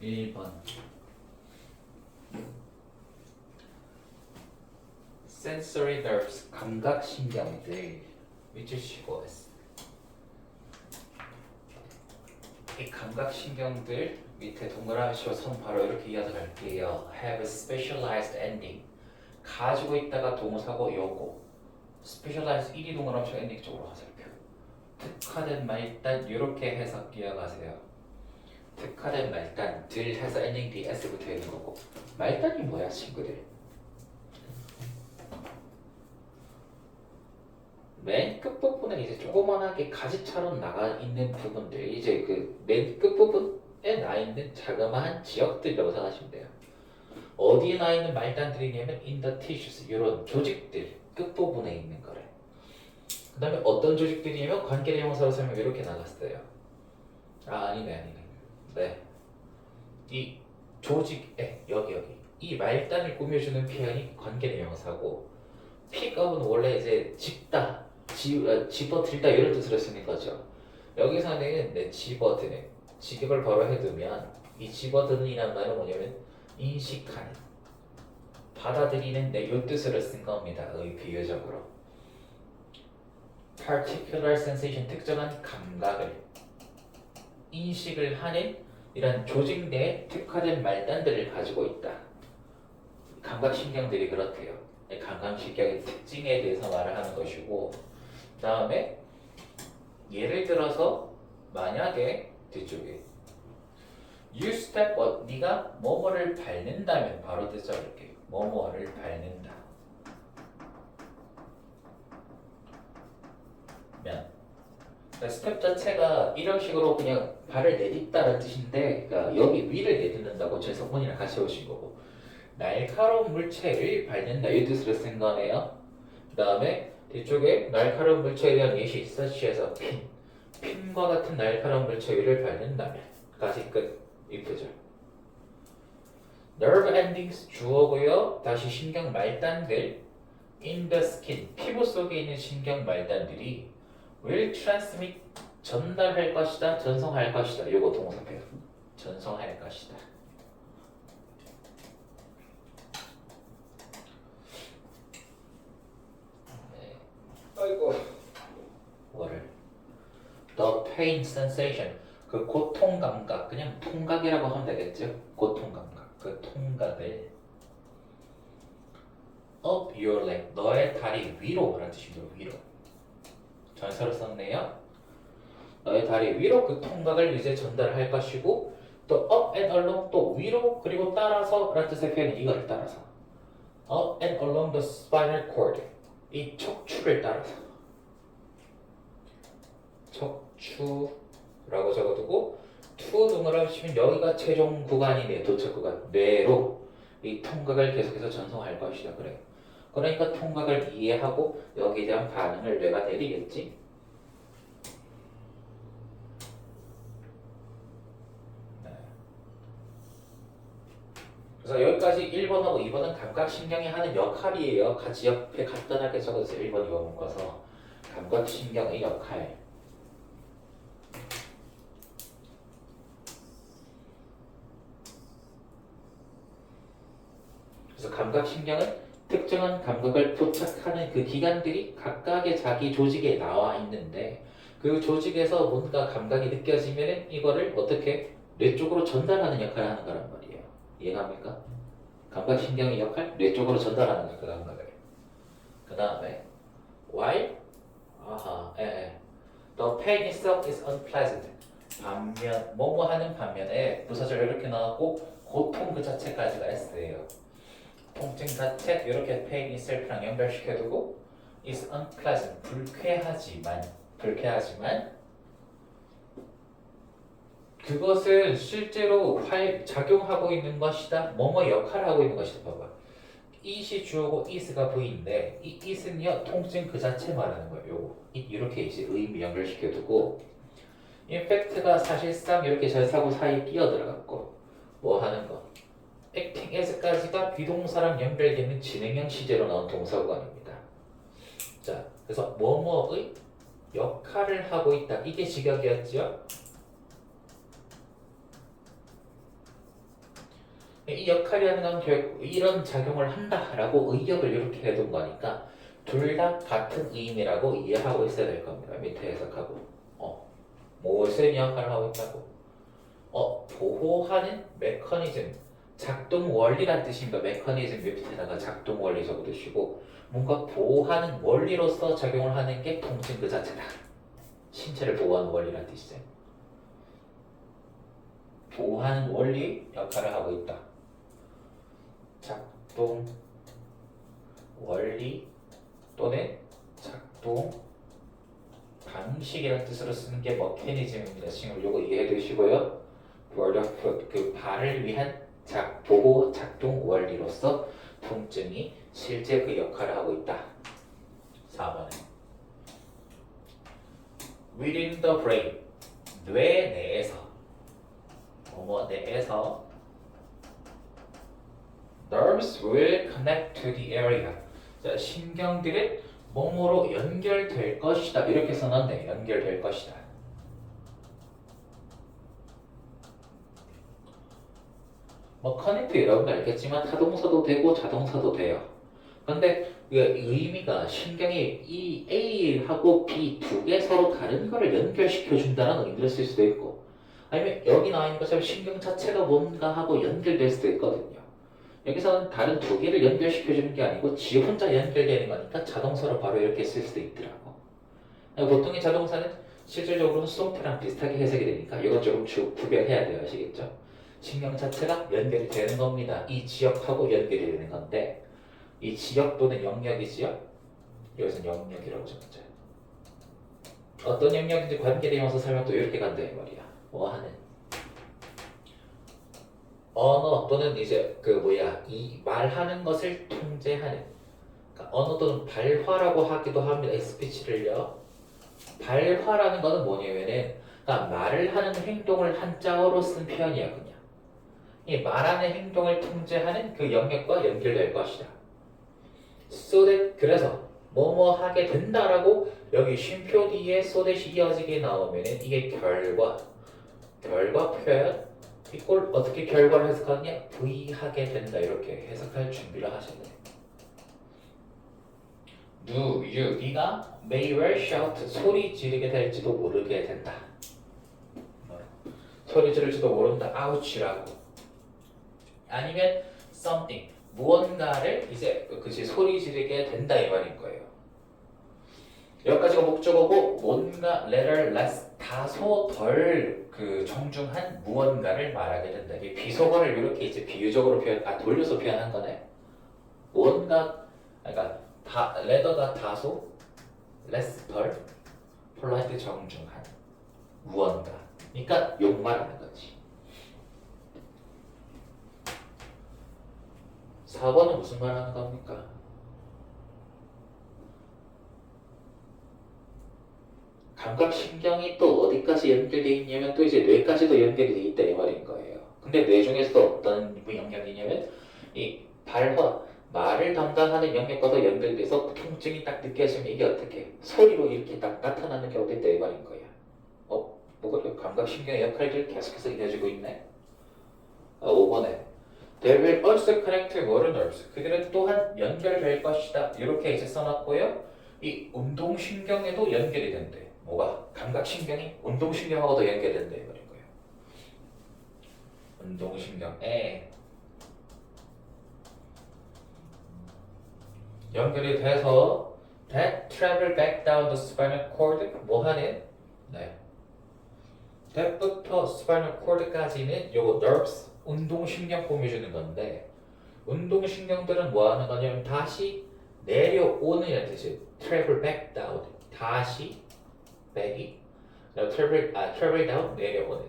1번 sensory nerves 감각신경들 which is 이 감각신경들 밑에 동그라미 치고 선 바로 이렇게 이어서 갈게요. have a specialized ending 가지고 있다가 동사고 요거 specialized 1이 동그라미 치고 ending 쪽으로 화살표 특화된 말단 이렇게 해서 기억하세요. 특화된 말단 들 해서 ending 뒤에 s 붙어 있는 거고 말단이 뭐야 친구들? 맨 끝부분에 이제 조그만하게 가지처럼 나가 있는 부분들 이제 그 맨 끝부분에 나 있는 자그마한 지역들이라고 생각하시면 돼요. 어디에 나 있는 말단들이냐면 in the tissues 이런 조직들 끝부분에 있는 거래. 그 다음에 어떤 조직들이냐면 관계대명사로 설명 이렇게 나갔어요. 아니네 네. 이 조직에 여기 이 말단을 꾸며주는 표현이 관계대명사고 픽업은 원래 이제 집다 집어들다 이런 뜻으로 쓰는 거죠. 여기서는 내 집어드는 직역을 바로 해두면 이 집어드는 이란 말은 뭐냐면 인식하는 받아들이는 이 뜻으로 쓴 겁니다. 비유적으로 particular sensation 특정한 감각을 인식을 하는 이런 조직 내에 특화된 말단들을 가지고 있다. 감각신경들이 그렇대요. 감각신경의 특징에 대해서 말을 하는 것이고 그 다음에 예를 들어서 만약에 뒤쪽에 You step on 네가 뭐뭐를 밟는다면 바로 뜻 적을게요. 뭐뭐를 밟는다 면 그러니까 스텝 자체가 이런 식으로 그냥 발을 내딛다는 뜻인데 그러니까 여기 위를 내딛는다고 제 성분이랑 같이 오신 거고 날카로운 물체를 밟는다 이 뜻으로 쓴 거네요. 그 다음에 뒤쪽에 날카로운 물체에 대한 예시 서치에서 핀과 같은 날카로운 물체 위를 밟는다면 까지 끝 이 표절. nerve endings 주어고요. 다시 신경 말단들 in the skin 피부 속에 있는 신경 말단들이 will transmit 전달할 것이다 전송할 것이다 요거 동사표현 전송할 것이다. 아이고 뭐를 the pain sensation 그 고통 감각 그냥 통각이라고 하면 되겠죠. 고통 감각 그 통각을 up your leg 너의 다리 위로 라는 뜻입니다. 위로 전사로 썼네요. 너의 다리 위로 그 통각을 이제 전달할 것이고 또 up and along 또 위로 그리고 따라서 라는 뜻의 표현이 이거를 따라서 up and along the spinal cord 이 척추를 따라서 척추라고 적어두고 to 동그라미 치면 여기가 최종 구간이네 도착 구간 뇌로 이 통각을 계속해서 전송할 것이다 그래. 그러니까 통각을 이해하고 여기에 대한 반응을 뇌가 내리겠지. 네. 그래서 여기까지 1번하고 2번은 감각신경이 하는 역할이에요. 같이 옆에 간단하게 적어서 1번, 2번 묶어서 감각신경의 역할. 그래서 감각신경은 특정한 감각을 포착하는 그 기관들이 각각의 자기 조직에 나와 있는데 그 조직에서 뭔가 감각이 느껴지면 이거를 어떻게 뇌 쪽으로 전달하는 역할을 하는 거란 말이에요. 이해갑니까? 감각신경의 역할, 뇌 쪽으로 전달하는 그 감각을. 그 다음에 while the pain itself is unpleasant. 반면 뭐뭐 하는 반면에 부사절 이렇게 나왔고 고통 그 자체까지가 S예요. 통증 자체 이렇게 pain itself랑 연결시켜두고 is unpleasant 불쾌하지만 그것은 실제로 작용하고 있는 것이다. 뭐뭐 역할을 하고 있는 것이다. 봐봐. it이 주어고 is가 부인데 이 is는요 통증 그 자체 말하는 거예요. 요거 이렇게 이제 의미 연결시켜두고 infect가 사실상 이렇게 절사구 사이에 끼어들어갔고 뭐 하는 거 acting as까지가 비동사랑 연결되는 진행형 시제로 나온 동사구간입니다. 자, 그래서 뭐뭐의 역할을 하고 있다. 이게 직역이었죠. 이 역할이 하는 건 결국 이런 작용을 한다라고 의역을 이렇게 해둔 거니까 둘 다 같은 의미라고 이해하고 있어야 될 겁니다. 밑에 해석하고 무슨 역할을 하고 있다고? 보호하는 메커니즘, 작동 원리란 뜻입니다. 메커니즘 밑에다가 작동 원리 적어두시고 뭔가 보호하는 원리로서 작용을 하는 게 통증 그 자체다. 신체를 보호하는 원리란 뜻이죠. 보호하는 원리 역할을 하고 있다. 작동 원리 또는 작동 방식이라는 뜻으로 쓰는 게 머케니즘입니다. 지금 요거 이해해 두시고요. word of foot, 그 발을 위한 보호 작동 원리로서 통증이 실제 그 역할을 하고 있다. 4번에 within the brain, 뇌 내에서 내에서 nerves will connect to the area. 자, 신경들은 뭐뭐로 연결될 것이다. 이렇게 써놨네. 연결될 것이다. 커넥트 여러분도 알겠지만 타동사도 되고 자동사도 돼요. 근데 의미가 신경이 이 A하고 B 두 개 서로 다른 거를 연결시켜 준다는 의미를 쓸 수도 있고 아니면 여기 나와 있는 것처럼 신경 자체가 뭔가 하고 연결될 수도 있거든요. 여기서는 다른 두 개를 연결시켜 주는 게 아니고 지 혼자 연결되는 거니까 자동사로 바로 이렇게 쓸 수도 있더라고. 보통의 자동사는 실질적으로는 수동태랑 비슷하게 해석이 되니까 이건 조금 구별해야 돼요. 아시겠죠? 신경 자체가 연결이 되는 겁니다. 이 지역하고 연결이 되는 건데 이 지역 또는 영역이지요? 여기서는 영역이라고 적었죠. 어떤 영역인지 관계대명사 설명 또 이렇게 간다 이 말이야. 하는 언어 또는 이제 이 말하는 것을 통제하는 그러니까 언어 또는 발화라고 하기도 합니다. 이 스피치를요. 발화라는 거는 뭐냐면은 그러니까 말을 하는 행동을 한자어로 쓴 표현이야 그냥. 이 말하는 행동을 통제하는 그 영역과 연결될 것이다. so that 그래서 뭐뭐 하게 된다라고 여기 쉼표 뒤에 so that이 이어지게 나오면은 이게 결과 표현 이걸 어떻게 결과를 해석하느냐? 부의하게 된다 이렇게 해석할 준비를 하셔야 돼요. 네가 may well shout 소리 지르게 될지도 모르게 된다. 소리 지를지도 모른다. ouch라고. 아니면 something 무언가를 이제 그치 소리 지르게 된다 이 말인 거예요. 여기까지가 목적어고 뭔가 letter less 다소 덜 정중한 무언가를 말하게 된다. 이 비속어를 이렇게 이제 비유적으로 돌려서 표현한 거네. 뭔가 그러니까 letter가 다소 less 덜 polite 정중한 무언가. 그러니까 욕말하는 거지. 4번은 무슨 말 하는 겁니까? 감각신경이 또 어디까지 연결되어 있냐면 또 이제 뇌까지도 연결이 되어 있다 이 말인 거예요. 근데 뇌 중에서도 어떤 영역이냐면 이 발화, 말을 담당하는 영역과도 연결돼서 통증이 딱 느껴지면 이게 어떻게 소리로 이렇게 딱 나타나는 경우도 있다 이 말인 거야. 뭐가 감각신경의 역할들을 계속해서 이어지고 있네. 5번에 They will also connect to motor nerves. 그들은 또한 연결될 것이다. 이렇게 이제 써놨고요. 이 운동신경에도 연결이 된대. 뭐가? 감각신경이 운동신경하고도 연결된다 이 말인 거예요. 운동신경에 연결이 돼서 that travel back down the spinal cord 뭐하는? 네. that부터 spinal cord까지는 요거 nerves 운동신경 꾸며주는 건데 운동신경들은 뭐하는 거냐면 다시 내려오는 이라는 뜻이에요. travel back down 다시 back이 travel down 내려오는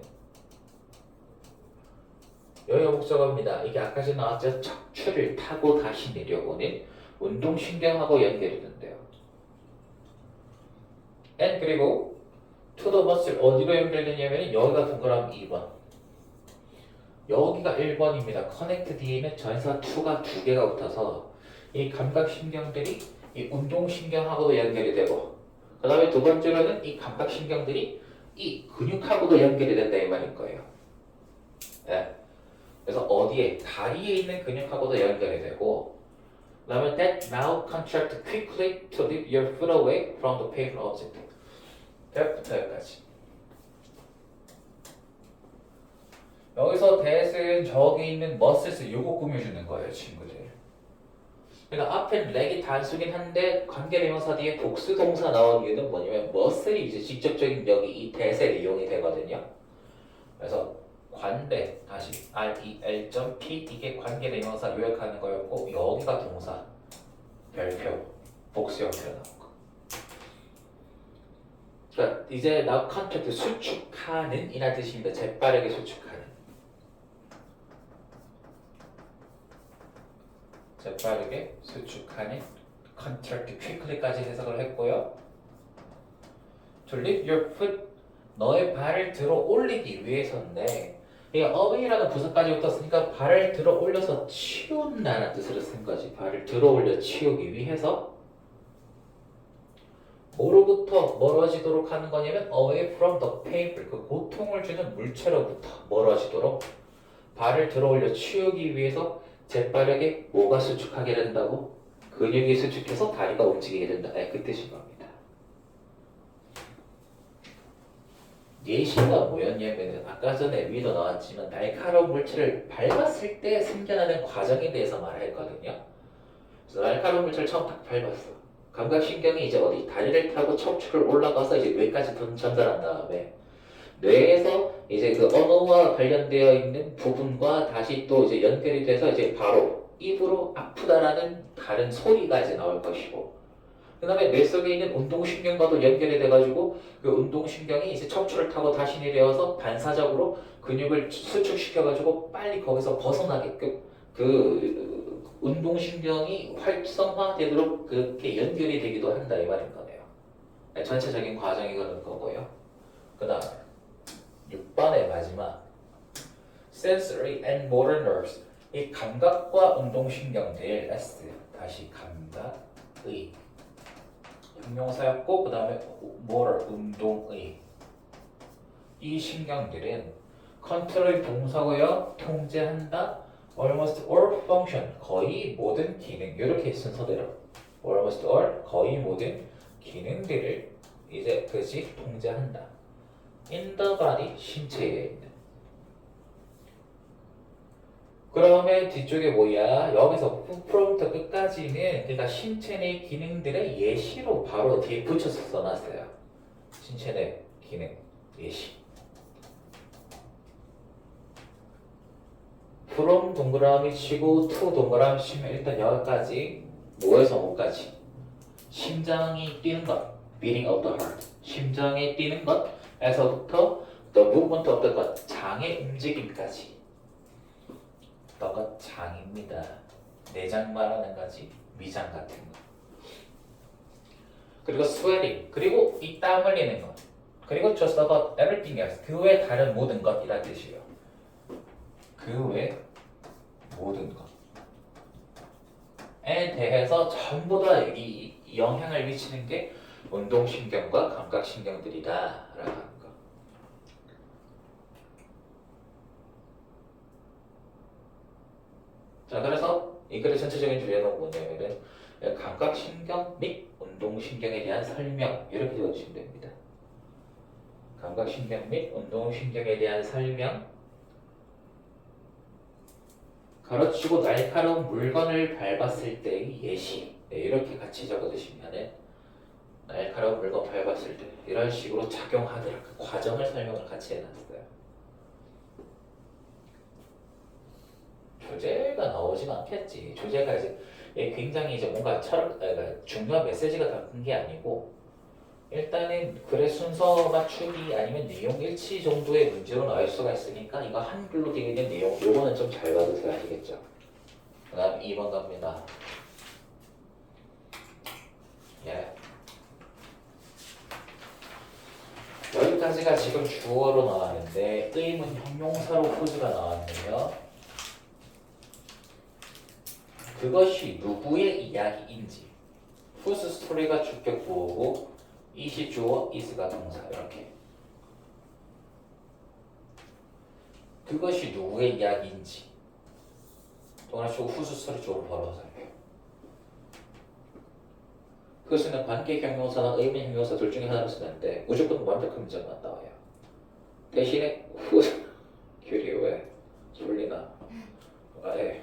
여기가 목적어입니다. 이게 아까 전에 나왔죠. 척추를 타고 다시 내려오는 운동신경하고 연결이 된대요. and 그리고 to the muscle 어디로 연결되냐면 여기가 동그라미 2번 여기가 1번입니다. connect 뒤에는 전사 to가 두 개가 붙어서 이 감각신경들이 이 운동신경하고도 연결이 되고 그 다음에 두 번째로는 이 감각신경들이 이 근육하고도 연결이 된다 이 말인 거예요. 네. 그래서 어디에? 다리에 있는 근육하고도 연결이 되고 그다음에 that now contract quickly to lift your foot away from the paper object. that부터 여기까지. 여기서 that은 저기 있는 muscles 요거 꾸며주는 거예요, 친구들. 그러니까 앞엔 leg이 단수긴 한데 관계대명사 뒤에 복수 동사 나온 이유는 뭐냐면 muscle이 이제 직접적인 여기 이 that에 이용이 되거든요. 그래서 관대 다시 rel.p 이게 관계대명사 요약하는 거였고 여기가 동사 별표 복수 형태로 나온 거. 그러니까 이제 now contract 수축하는 이란 뜻입니다. 재빠르게 수축하는. 재빠르게 수축하는 contract quickly까지 해석을 했고요. To lift your foot 너의 발을 들어 올리기 위해서인데 이 away라는 부사까지 붙었으니까 발을 들어 올려서 치운다는 뜻으로 쓴 거지. 발을 들어 올려 치우기 위해서 뭐로부터 멀어지도록 하는 거냐면 away from the painful 그 고통을 주는 물체로부터 멀어지도록 발을 들어 올려 치우기 위해서 재빠르게 뭐가 수축하게 된다고? 근육이 수축해서 다리가 움직이게 된다. 그 뜻인 겁니다. 예시가 뭐였냐면 아까 전에 위도 나왔지만 날카로운 물체를 밟았을 때 생겨나는 과정에 대해서 말했거든요. 그래서 날카로운 물체를 처음 딱 밟았어. 감각신경이 이제 어디 다리를 타고 척추를 올라가서 이제 뇌까지 전달한 다음에 뇌에서 이제 그 언어와 관련되어 있는 부분과 다시 또 이제 연결이 돼서 이제 바로 입으로 아프다라는 다른 소리가 이제 나올 것이고 그 다음에 뇌 속에 있는 운동신경과도 연결이 돼가지고 그 운동신경이 이제 척추를 타고 다시 내려와서 반사적으로 근육을 수축시켜가지고 빨리 거기서 벗어나게끔 그 운동신경이 활성화되도록 그렇게 연결이 되기도 한다 이 말인 거네요. 전체적인 과정이 그런 거고요. 그 다음 6번의 마지막 sensory and motor nerves 이 감각과 운동신경들 S 다시 감각의 형용사였고 그 다음에 motor 운동의 이 신경들은 컨트롤 동사고요 통제한다 almost all function 거의 모든 기능 이렇게 순서대로 almost all 거의 모든 기능들을 이제 그것이 통제한다 in the body 신체에 있는 그러면 뒤쪽에 뭐야? 여기서 from부터 끝까지는 그러니까 신체 내 기능들의 예시로 바로 뒤에 붙여서 써놨어요. 신체 내 기능 예시. from 동그라미 치고 to 동그라미 치면 일단 여기까지 뭐에서 뭐까지? 심장이 뛰는 것, beating of the heart. 심장이 뛰는 것에서부터 the movement of the gut, 장의 움직임까지. 너가 장입니다. 내장 말하는 거지 위장 같은 거. 그리고 sweating 그리고 이 땀 흘리는 것. 그리고 just about everything else 그 외 다른 모든 것이란 뜻이에요. 그 외 모든 것에 대해서 전부 다 이 영향을 미치는 게 운동신경과 감각신경들이다라고 하는 거. 자, 그래서 이 글의 전체적인 주제는 뭐냐면은 감각신경 및 운동신경에 대한 설명 이렇게 적어주시면 됩니다. 감각신경 및 운동신경에 대한 설명 가로치고 날카로운 물건을 밟았을 때의 예시 이렇게 같이 적어주시면은 날카로운 물건 밟았을 때 이런 식으로 작용하더라 그 과정을 설명을 같이 해놨어요. 주제가 나오진 않겠지. 주제가 이제 굉장히 이제 뭔가 중요한 메시지가 담긴 게 아니고 일단은 글의 순서 맞추기 아니면 내용 일치 정도의 문제로 나올 수가 있으니까 이거 한글로 되어 있는 내용 요거는 좀 잘 받으세요. 아시겠죠? 그 다음 2번 갑니다. 예. 여기까지가 지금 주어로 나왔는데 의문 형용사로 포즈가 나왔네요. 그것이 누구의 이야기인지 whose story가 주격 부호고 it이 주어, is가 동사 이렇게 그것이 누구의 이야기인지 동그라미 치고 후수소리 쪽으로 벌어서 그것은 관계 형용사나 의미 형용사 둘 중에 하나로 쓰는데 무조건 완벽한 문장만 나와요. 대신에 규리 왜 졸리나 왜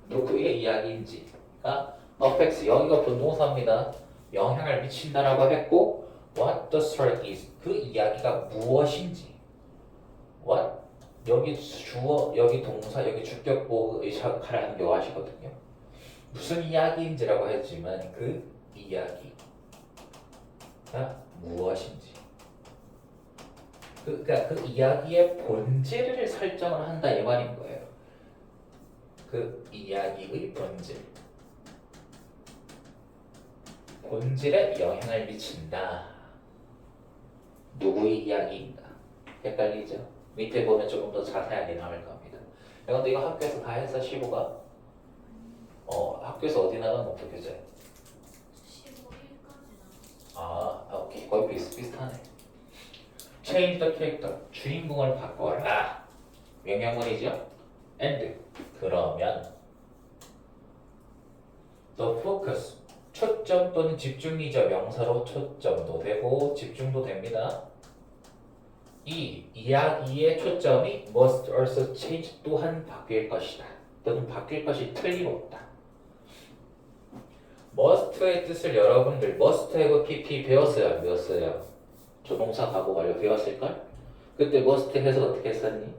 누구의 이야기인지가 affects 여기가 분동사입니다. 영향을 미친다라고 했고 what the story is 그 이야기가 무엇인지 what 여기 주어 여기 동사 여기 주격 보호 의식하라는 게 와시거든요. 무슨 이야기인지라고 했지만 그 이야기가 무엇인지 그러니까 그 이야기의 본질을 설정을 한다 이 말인 거예요. 그 이야기의 본질에 영향을 미친다. 누구의 이야기인가? 헷갈리죠? 밑에 보면 조금 더 자세하게 나올 겁니다. 근데 이거 학교에서 다 해서 15가 학교에서 어디 나가면 어떻게 돼? 15일까지 오케이. 거의 비슷비슷하네. Change the character. 주인공을 바꿔라. 명령문이죠? And. 그러면 the focus. 초점 또는 집중이죠. 명사로 초점도 되고 집중도 됩니다. 이 이야기의 초점이 must also change 또한 바뀔 것이다. 또는 바뀔 것이 틀림없다. must의 뜻을 여러분들 must하고 pp 배웠어요? 안 배웠어요? 조동사 가고 완료 배웠을걸? 그때 must 해석 어떻게 했었니?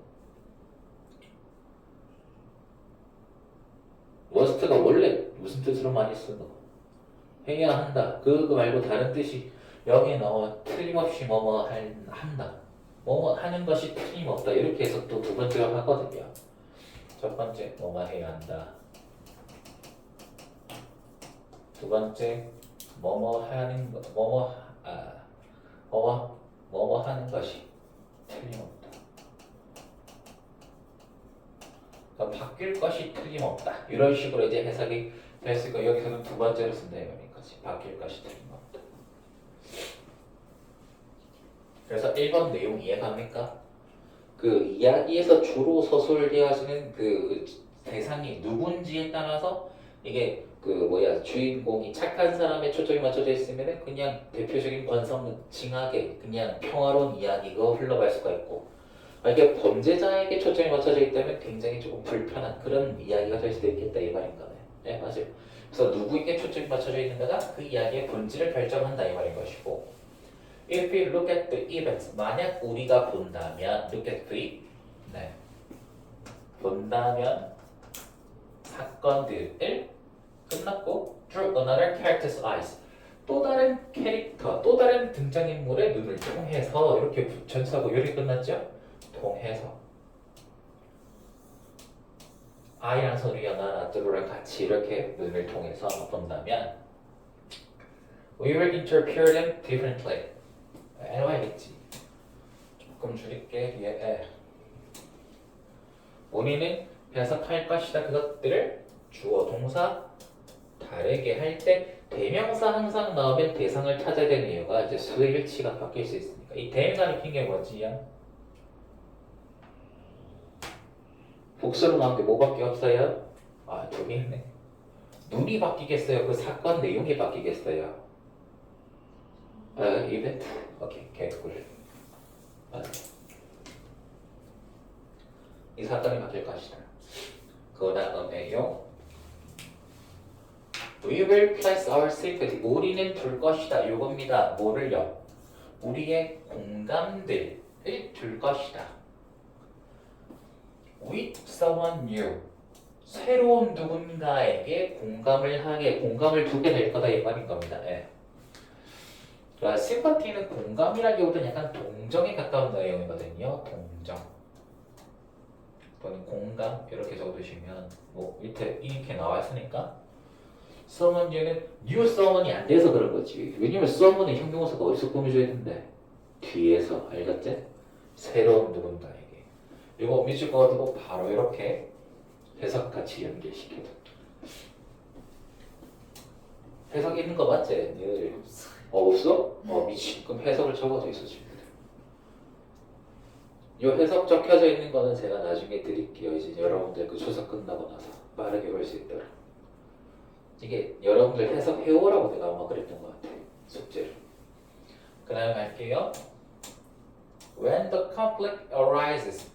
must가 원래 무슨 뜻으로 많이 쓰노? 해야 한다. 그거 말고 다른 뜻이 여기 넣어 틀림없이 뭐뭐 한다. 뭐뭐 하는 것이 틀림없다. 이렇게 해서 또 두 번째로 하거든요. 첫 번째 뭐뭐 해야 한다. 두 번째 뭐뭐 하는 뭐뭐 하는 것이 틀림없다. 그러니까 바뀔 것이 틀림없다. 이런 식으로 이제 해석이 됐으니까 여기서는 두 번째로 쓴다 이거니까 바뀔 것이 틀림없다. 그래서 1번 내용 이해갑니까? 그 이야기에서 주로 서술되어지는 그 대상이 누군지에 따라서 이게 주인공이 착한 사람에 초점이 맞춰져 있으면 그냥 대표적인 건성징하게 그냥 평화로운 이야기가 흘러갈 수가 있고 만약에 범죄자에게 초점이 맞춰져 있다면 굉장히 조금 불편한 그런 이야기가 될 수도 있겠다 이 말인 거네. 네 맞아요. 그래서 누구에게 초점이 맞춰져 있는가가 그 이야기의 본질을 결정한다 이 말인 것이고 If we look at the events 만약 우리가 본다면 look at the 본다면 사건들을 끝났고 through another character's eyes 또 다른 캐릭터 또 다른 등장인물의 눈을 통해서 이렇게 전치하고 요리 끝났죠? 통해서 I랑 선우야 나랑 같이 이렇게 눈을 통해서 본다면 We will interpret them differently 해봐야겠지. 조금 줄일게 뒤에 우리는 해석할 것이다. 그것들을 주어 동사 다르게 할 때 대명사 항상 나오면 대상을 찾아야 되는 이유가 이제 수일치가 바뀔 수 있으니까 이 대명사를 핀 게 뭐지요? 복수로 나온 게 뭐밖에 없어요? 두 개 있네. 눈이 바뀌겠어요? 그 사건 내용이 바뀌겠어요? 이벤트? 오케이, 개꿀. 이 사건이 바뀔 것이다. 그 다음에요. We will place our sympathy. 우리는 둘 것이다. 요겁니다. 뭐를요? 우리의 공감들을 둘 것이다. With someone new. 새로운 누군가에게 공감을 두게 될 거다 이 말인 겁니다. 그러니까 심파티는 공감이라기보다는 약간 동정에 가까운 내용이거든요. 동정. 또는 공감 이렇게 적어두시면 뭐 밑에 이렇게 나와 있으니까 someone는 new someone이 안 돼서 그런 거지. 왜냐면 someone은 형용사가 어디서 꾸며줘야 되는데 뒤에서 알겠지? 새로운 누군가에게. 이거 밑줄 그어두고 바로 이렇게 해석같이 연결시켜줘. 해석 있는 거 맞지? 얘들 없어? 미친. 그럼 해석을 적어줘 있어 지금. 요 해석 적혀져 있는 거는 제가 나중에 드릴게요. 이제 여러분들 그 추석 끝나고 나서 빠르게 볼 수 있도록. 이게 여러분들 해석해오라고 내가 아마 그랬던 것 같아요. 숙제를. 그 다음에 갈게요. When the conflict arises.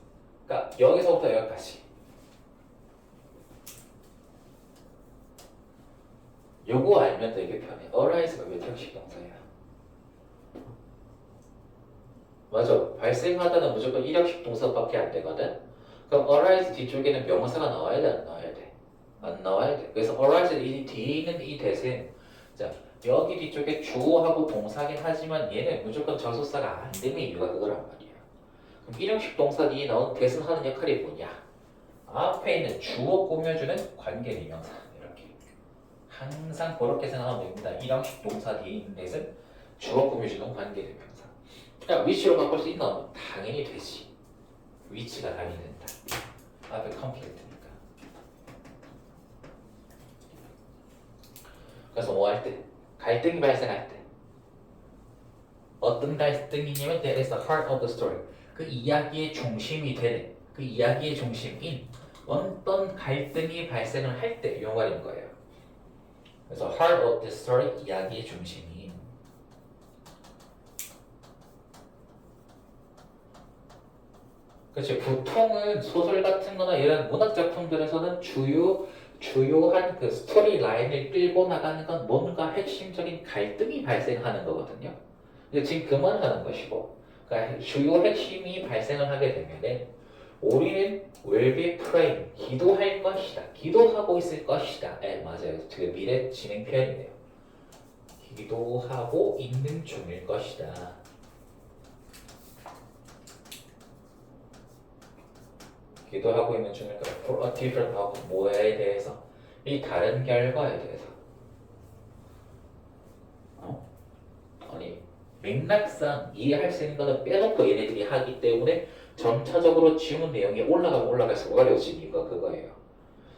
그러니까 여기서부터 여기까지. 요거 알면 되게 편해. arise가 몇 형식 동사야? 맞아. 발생하다는 무조건 1형식 동사밖에 안 되거든. 그럼 arise 뒤쪽에는 명사가 나와야 돼, 안 나와야 돼? 안 나와야 돼. 그래서 arise 이 뒤에 있는 이 대신 자 여기 뒤쪽에 주어하고 동사긴 하지만 얘는 무조건 접속사가 안 되는 이유가 그거란 말이야. 그럼 1형식 동사 뒤에 나온 대신 하는 역할이 뭐냐? 앞에 있는 주어 꾸며주는 관계대명사 이렇게. 항상 그렇게 생각하면 됩니다. 1형식 동사 뒤에 있는 대신 주어 꾸며주는 관계대명사. 야, 위치로 바꿀 수 있나? 당연히 되지. 위치가 당연히 된다. 앞에 컴플리트니까. 그래서 뭐 할 때? 갈등이 발생할 때. 어떤 갈등이냐면 that is the heart of the story. 그 이야기의 중심이 되는, 그 이야기의 중심인 어떤 갈등이 발생을 할 때 이 말인 거예요. 그래서 heart of the story, 이야기의 중심이 그렇지. 보통은 소설 같은 거나 이런 문학 작품들에서는 주요한 그 스토리 라인을 끌고 나가는 건 뭔가 핵심적인 갈등이 발생하는 거거든요. 근데 지금 그 말을 하는 것이고, 그러니까 주요 핵심이 발생을 하게 되면은 우리는 will be praying, 기도할 것이다. 기도하고 있을 것이다. 네, 맞아요. 그 미래 진행 표현이네요. 기도하고 있는 중일 것이다. 기도하고 있는 중일 거예요. For a different outcome, 뭐에 대해서? 이 다른 결과에 대해서. 아니 맥락상 이해할 수 있는 거는 빼놓고 얘네들이 하기 때문에 점차적으로 지문 내용이 올라가면 올라갈수록 어려워지는 이유가 그거예요.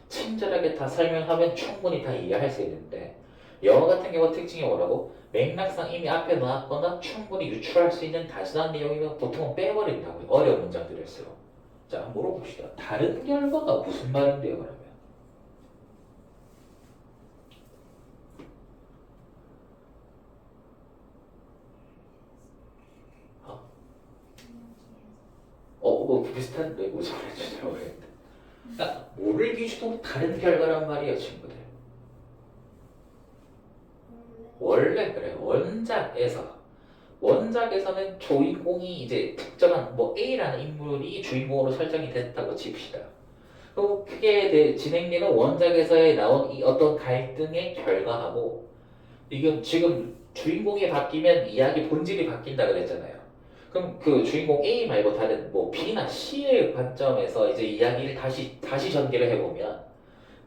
친절하게 다 설명하면 충분히 다 이해할 수 있는데 영어 같은 경우 특징이 뭐라고? 맥락상 이미 앞에 나왔거나 충분히 유출할 수 있는 단순한 내용이면 보통은 빼버린다고요. 어려운 문장들일수록. 자, 물어봅시다. 다른 결과가 무슨 말인데요, 그러면? 뭐 비슷한데 무슨 말인지 잘 모르겠는데. 그러니까 모를 기준으로 다른 결과란 말이에요, 친구들. 원래 그래. 원작에서는 주인공이 이제 특정한 뭐 A라는 인물이 주인공으로 설정이 됐다고 칩시다. 그럼 그게 진행되는 원작에서의 나온 이 어떤 갈등의 결과하고 이게 지금 주인공이 바뀌면 이야기 본질이 바뀐다 그랬잖아요. 그럼 그 주인공 A 말고 다른 뭐 B나 C의 관점에서 이제 이야기를 다시 전개를 해보면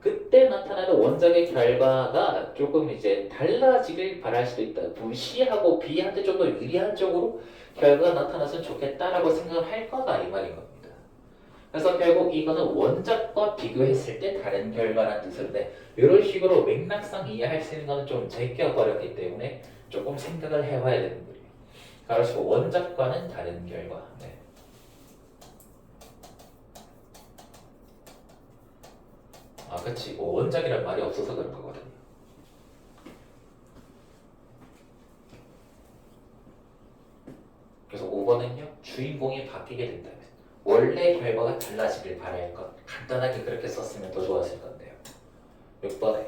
그때 나타나는 원작의 결과가 조금 이제 달라지길 바랄 수도 있다. C하고 B한테 좀 더 유리한 쪽으로 결과가 나타났으면 좋겠다라고 생각을 할 거다 이 말인 겁니다. 그래서 결국 이거는 원작과 비교했을 때 다른 결과라는 뜻인데 이런 식으로 맥락상 이해할 수 있는 거는 좀 제껴버렸기 때문에 조금 생각을 해봐야 되는 거예요. 그래서 원작과는 다른 결과. 네. 아, 그치. 뭐 원작이란 말이 없어서 그런 거거든요. 그래서 5번은요. 주인공이 바뀌게 된다면 원래 결과가 달라지길 바랄 것. 간단하게 그렇게 썼으면 더 좋았을 건데요. 6번에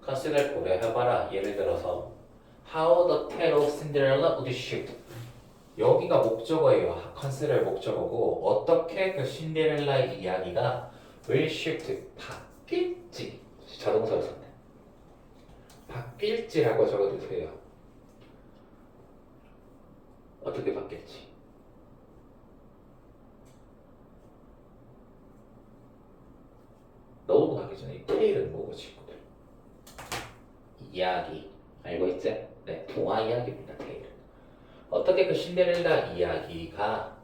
컨시더를 고려해봐라. 예를 들어서 How the tale of Cinderella would shift. 여기가 목적어예요. 컨시더의 목적어고 어떻게 그 신데렐라의 이야기가 will shift 바뀔지 자동사로 썼네. 바뀔지라고 적어주세요. 어떻게 바뀔지. 너무 가기 전에 이 테일은 뭐고 친구들? 이야기 알고 있지? 네, 동화 이야기입니다. 테일은 어떻게 그 신데렐라 이야기가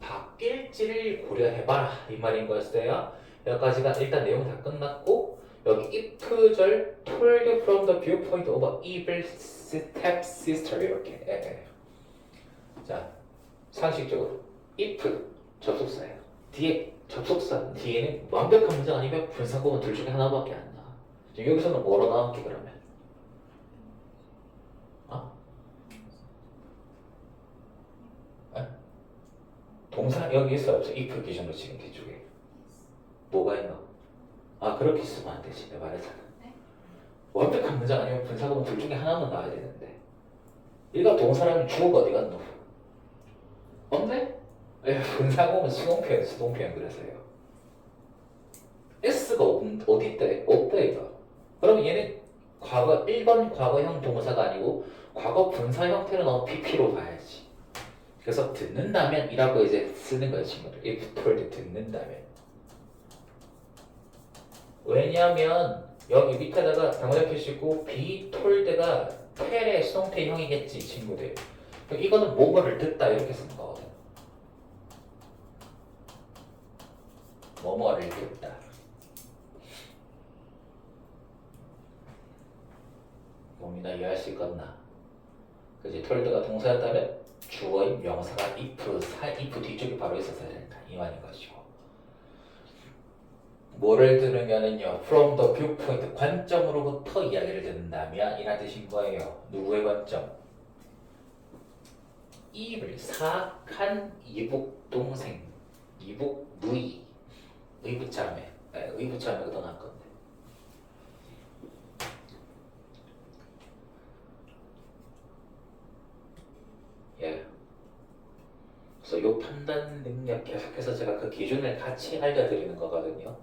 바뀔지를 고려해봐라 이 말인 거였어요. 여기까지가 일단 내용 다 끝났고 여기 if절 told from the viewpoint of an evil stepsister 이렇게 자 상식적으로 if 접속사예요. 뒤에 접속사 뒤에는 완벽한 문장 아니면 분사구문 둘 중에 하나밖에 안 나와. 지금 여기서는 뭐로 나왔게 그러면? 어? 어? 동사 여기 있어요 없어? if 기준으로 지금 뒤쪽에 뭐가 있나? 아 그렇게 쓰면 안 되지 내 말에서는. 완벽한 문장 아니면 분사구문 둘 중에 하나만 나와야 되는데 얘가 동사라면 주어가 어디 갔노? 없네? 분사구문 수동표현 그래서요. S가 어디 있대? 없다 이거. 그럼 얘는 과거 1번 과거형 동사가 아니고 과거 분사 형태로 PP로 봐야지. 그래서 듣는다면 이라고 이제 쓰는 거예요 친구들. if told 듣는다면. 왜냐하면 여기 밑에다가 당장 표시고 be told가 텔의 수동태형이겠지 친구들. 그럼 이거는 뭐뭐를 듣다 이렇게 쓰는 거거든. 뭐뭐를 듣다. 뭡니다. 이해할 수 있겠나? 그지? told가 동사였다면 주어인 명사가 if 뒤쪽에 바로 있었어야 된다. 이 말인 것이고. 뭐를 들으면은요, from the viewpoint, 관점으로부터 이야기를 듣는다면 이란 뜻인 거예요. 누구의 관점? 이를 사악한 이북 동생, 이북 누이, 의붓자매, 의붓자매가 더 나을 건데. 예. 그래서 이 판단 능력 계속해서 제가 그 기준을 같이 알려드리는 거거든요.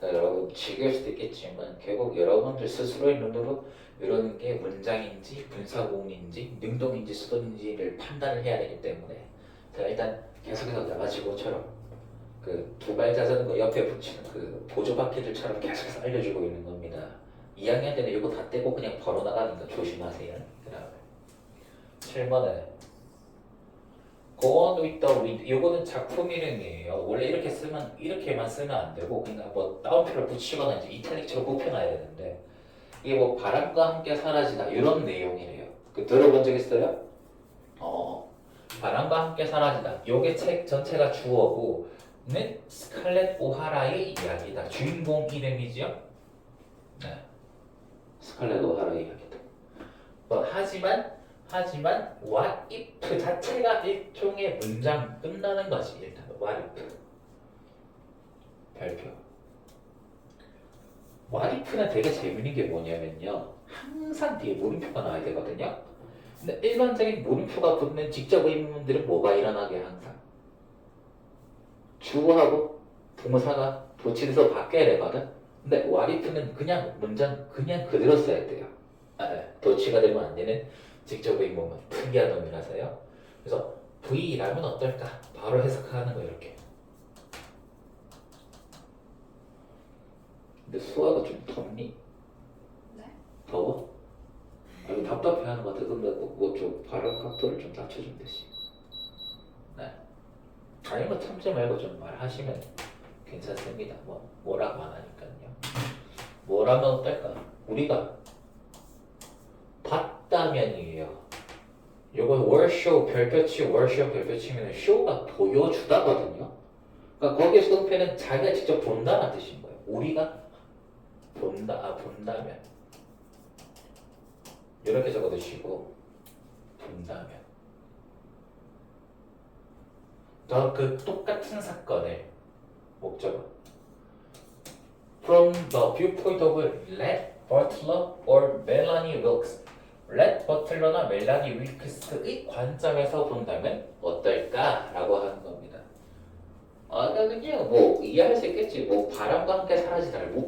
여러분 즐길 수도 있겠지만 결국 여러분들 스스로의 눈으로 이런 게 문장인지 분사구문인지 능동인지 수동인지를 판단을 해야 되기 때문에 제가 일단 계속해서 나가지고처럼 그 두발 자전거 옆에 붙이는 그 보조바퀴들처럼 계속해서 알려주고 있는 겁니다. 2학년 때는 이거 다 떼고 그냥 바로 나가는 거 조심하세요. 그 다음에 7번에 Go on with the wind. 이거는 작품 이름이에요. 원래 이렇게 쓰면 이렇게만 쓰면 안 되고 그냥 뭐 따옴표를 붙이거나 이제 이탈릭처럼 뽑혀놔야 되는데 이게 뭐 바람과 함께 사라지다 이런 내용이래요. 그 들어본 적 있어요? 바람과 함께 사라지다. 요게 책 전체가 주어고는 스칼렛 오하라의 이야기다. 주인공 이름이죠. 네. 스칼렛 오하라의 이야기다. 하지만 what if 자체가 일종의 문장 끝나는 것이 일단 what if 별표. what if는 되게 재밌는 게 뭐냐면요, 항상 뒤에 물음표가 나와야 되거든요. 근데 일반적인 물음표가 붙는 직접 의문들은 뭐가 일어나게 항상 주어하고 동사가 도치돼서 바뀌어야 되거든. 근데 what if는 그냥 문장 그냥 그대로 써야 돼요. 도치가 되면 안 되는 직접 의문문 특이한 놈이라서요. 그래서 V라면 어떨까? 바로 해석하는 거 이렇게. 근데 수아가 좀 덥니? 네? 더워? 아니 답답해하는 것 같아. 근데 뭐좀 발음 각도를 좀 낮춰주면 되지. 네. 아니면 참지 말고 좀 말하시면 괜찮습니다. 뭐라고 안 하니까요. 뭐라면 어떨까? 우리가 봤다면이에요. 요거 월쇼 별표치 월쇼 별표치면 쇼가 보여주다거든요. 그러니까 거기에 수동태는 자기가 직접 본다는 뜻인 거예요. 우리가 본다면 이렇게 적어두시고 본다면 더 그 똑같은 사건을 목적어 From the viewpoint of Rhett Butler or Melanie Wilkes. 렛 버틀러나 멜라니 윌크스의 관점에서 본다면 어떨까라고 하는 겁니다. 그냥 뭐 이해할 수 있겠지. 뭐 바람과 함께 사라지다를 못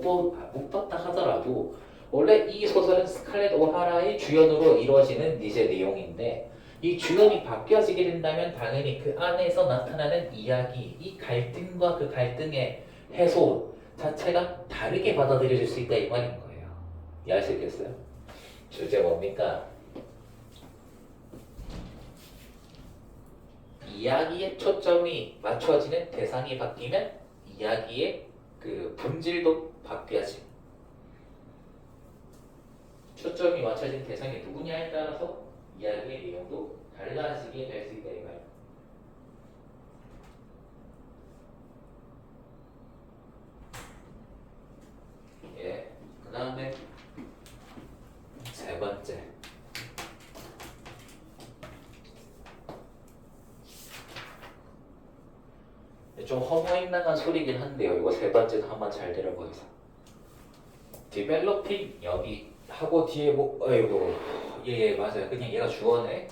봤다 하더라도 원래 이 소설은 스칼렛 오하라의 주연으로 이루어지는 이제 내용인데 이 주연이 바뀌어지게 된다면 당연히 그 안에서 나타나는 이야기, 이 갈등과 그 갈등의 해소 자체가 다르게 받아들여질 수 있다 이 말인 거예요. 이해할 수 있겠어요? 주제 뭡니까? 이야기의 초점이 맞춰지는 대상이 바뀌면 이야기의 그 본질도 바뀌어지. 초점이 맞춰진 대상이 누구냐에 따라서 이야기의 내용도 달라지게 될 수 있다 이 말이에요. 좀 허무맹랑한 소리긴 한데요. 이거 세 번째도 한번 잘 들어보세요. developing 여기 하고 뒤에 뭐 아이고 예 맞아요. 그냥 얘가 주어네.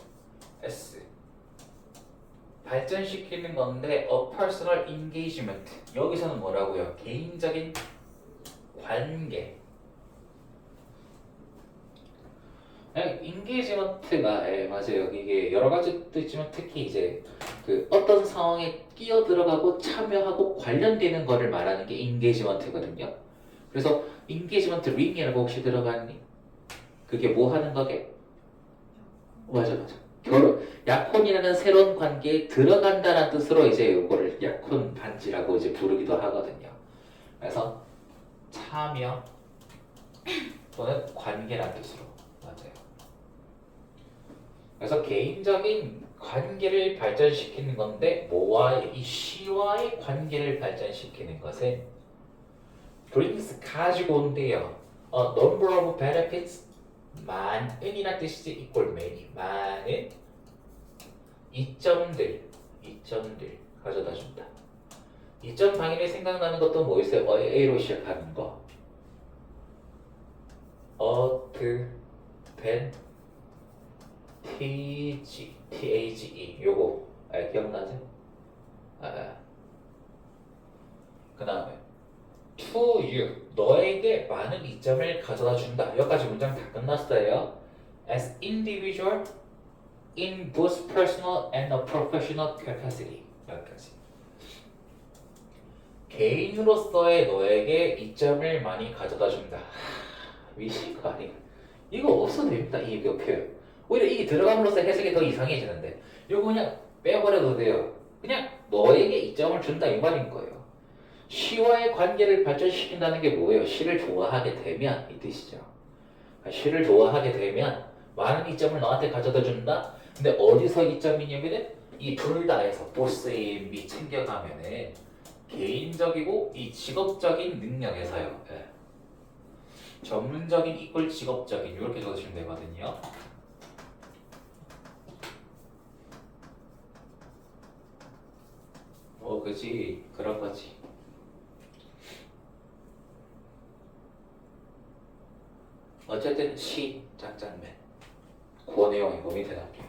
S 발전시키는 건데 a personal engagement 여기서는 뭐라고요? 개인적인 관계. 인게이지먼트가 예, 맞아요. 이게 여러 가지 뜻 있지만 특히 이제 그 어떤 상황에 끼어 들어가고 참여하고 관련되는 거를 말하는 게 인게이지먼트거든요. 그래서 인게이지먼트 링이라고 혹시 들어봤니? 그게 뭐 하는 거게? 맞아. 약혼이라는 새로운 관계에 들어간다는 뜻으로 이제 이거를 약혼 반지라고 이제 부르기도 하거든요. 그래서 참여 또는 관계라는 뜻으로 맞아요. 그래서 개인적인 관계를 발전시키는 건데 뭐와의 이 시와의 관계를 발전시키는 것에 brings 가지고 온대요. number of benefits 많은이란 뜻이지 equal many 많은 이점들 가져다 준다. 이점 방향에 생각나는 것도 뭐 있어요? A로 시작하는 거. TAGE 요거 기억나세요? 그 다음에 to you 너에게 많은 이점을 가져다 준다. 여기까지 문장 다 끝났어요. As individual in both personal and a professional capacity 여기까지. 개인으로서의 너에게 이점을 많이 가져다 준다. 미친 거 아니야? 이거 없어도 됩니다. 이 표현. 오히려 이게 들어감으로써 해석이 더 이상해지는데 이거 그냥 빼버려도 돼요. 그냥 너에게 이점을 준다 이 말인 거예요. 시와의 관계를 발전시킨다는 게 뭐예요? 시를 좋아하게 되면 이 뜻이죠. 시를 좋아하게 되면 많은 이점을 너한테 가져다 준다. 근데 어디서 이점이냐면은 이 둘 다에서 보스 A, and B 챙겨가면은 개인적이고 이 직업적인 능력에서요. 네. 전문적인 이꼴 직업적인 이렇게 적으시면 되거든요. 그지 그런 거지. 어쨌든 시 짝짝맨 그 내용이고 밑에 갈게요.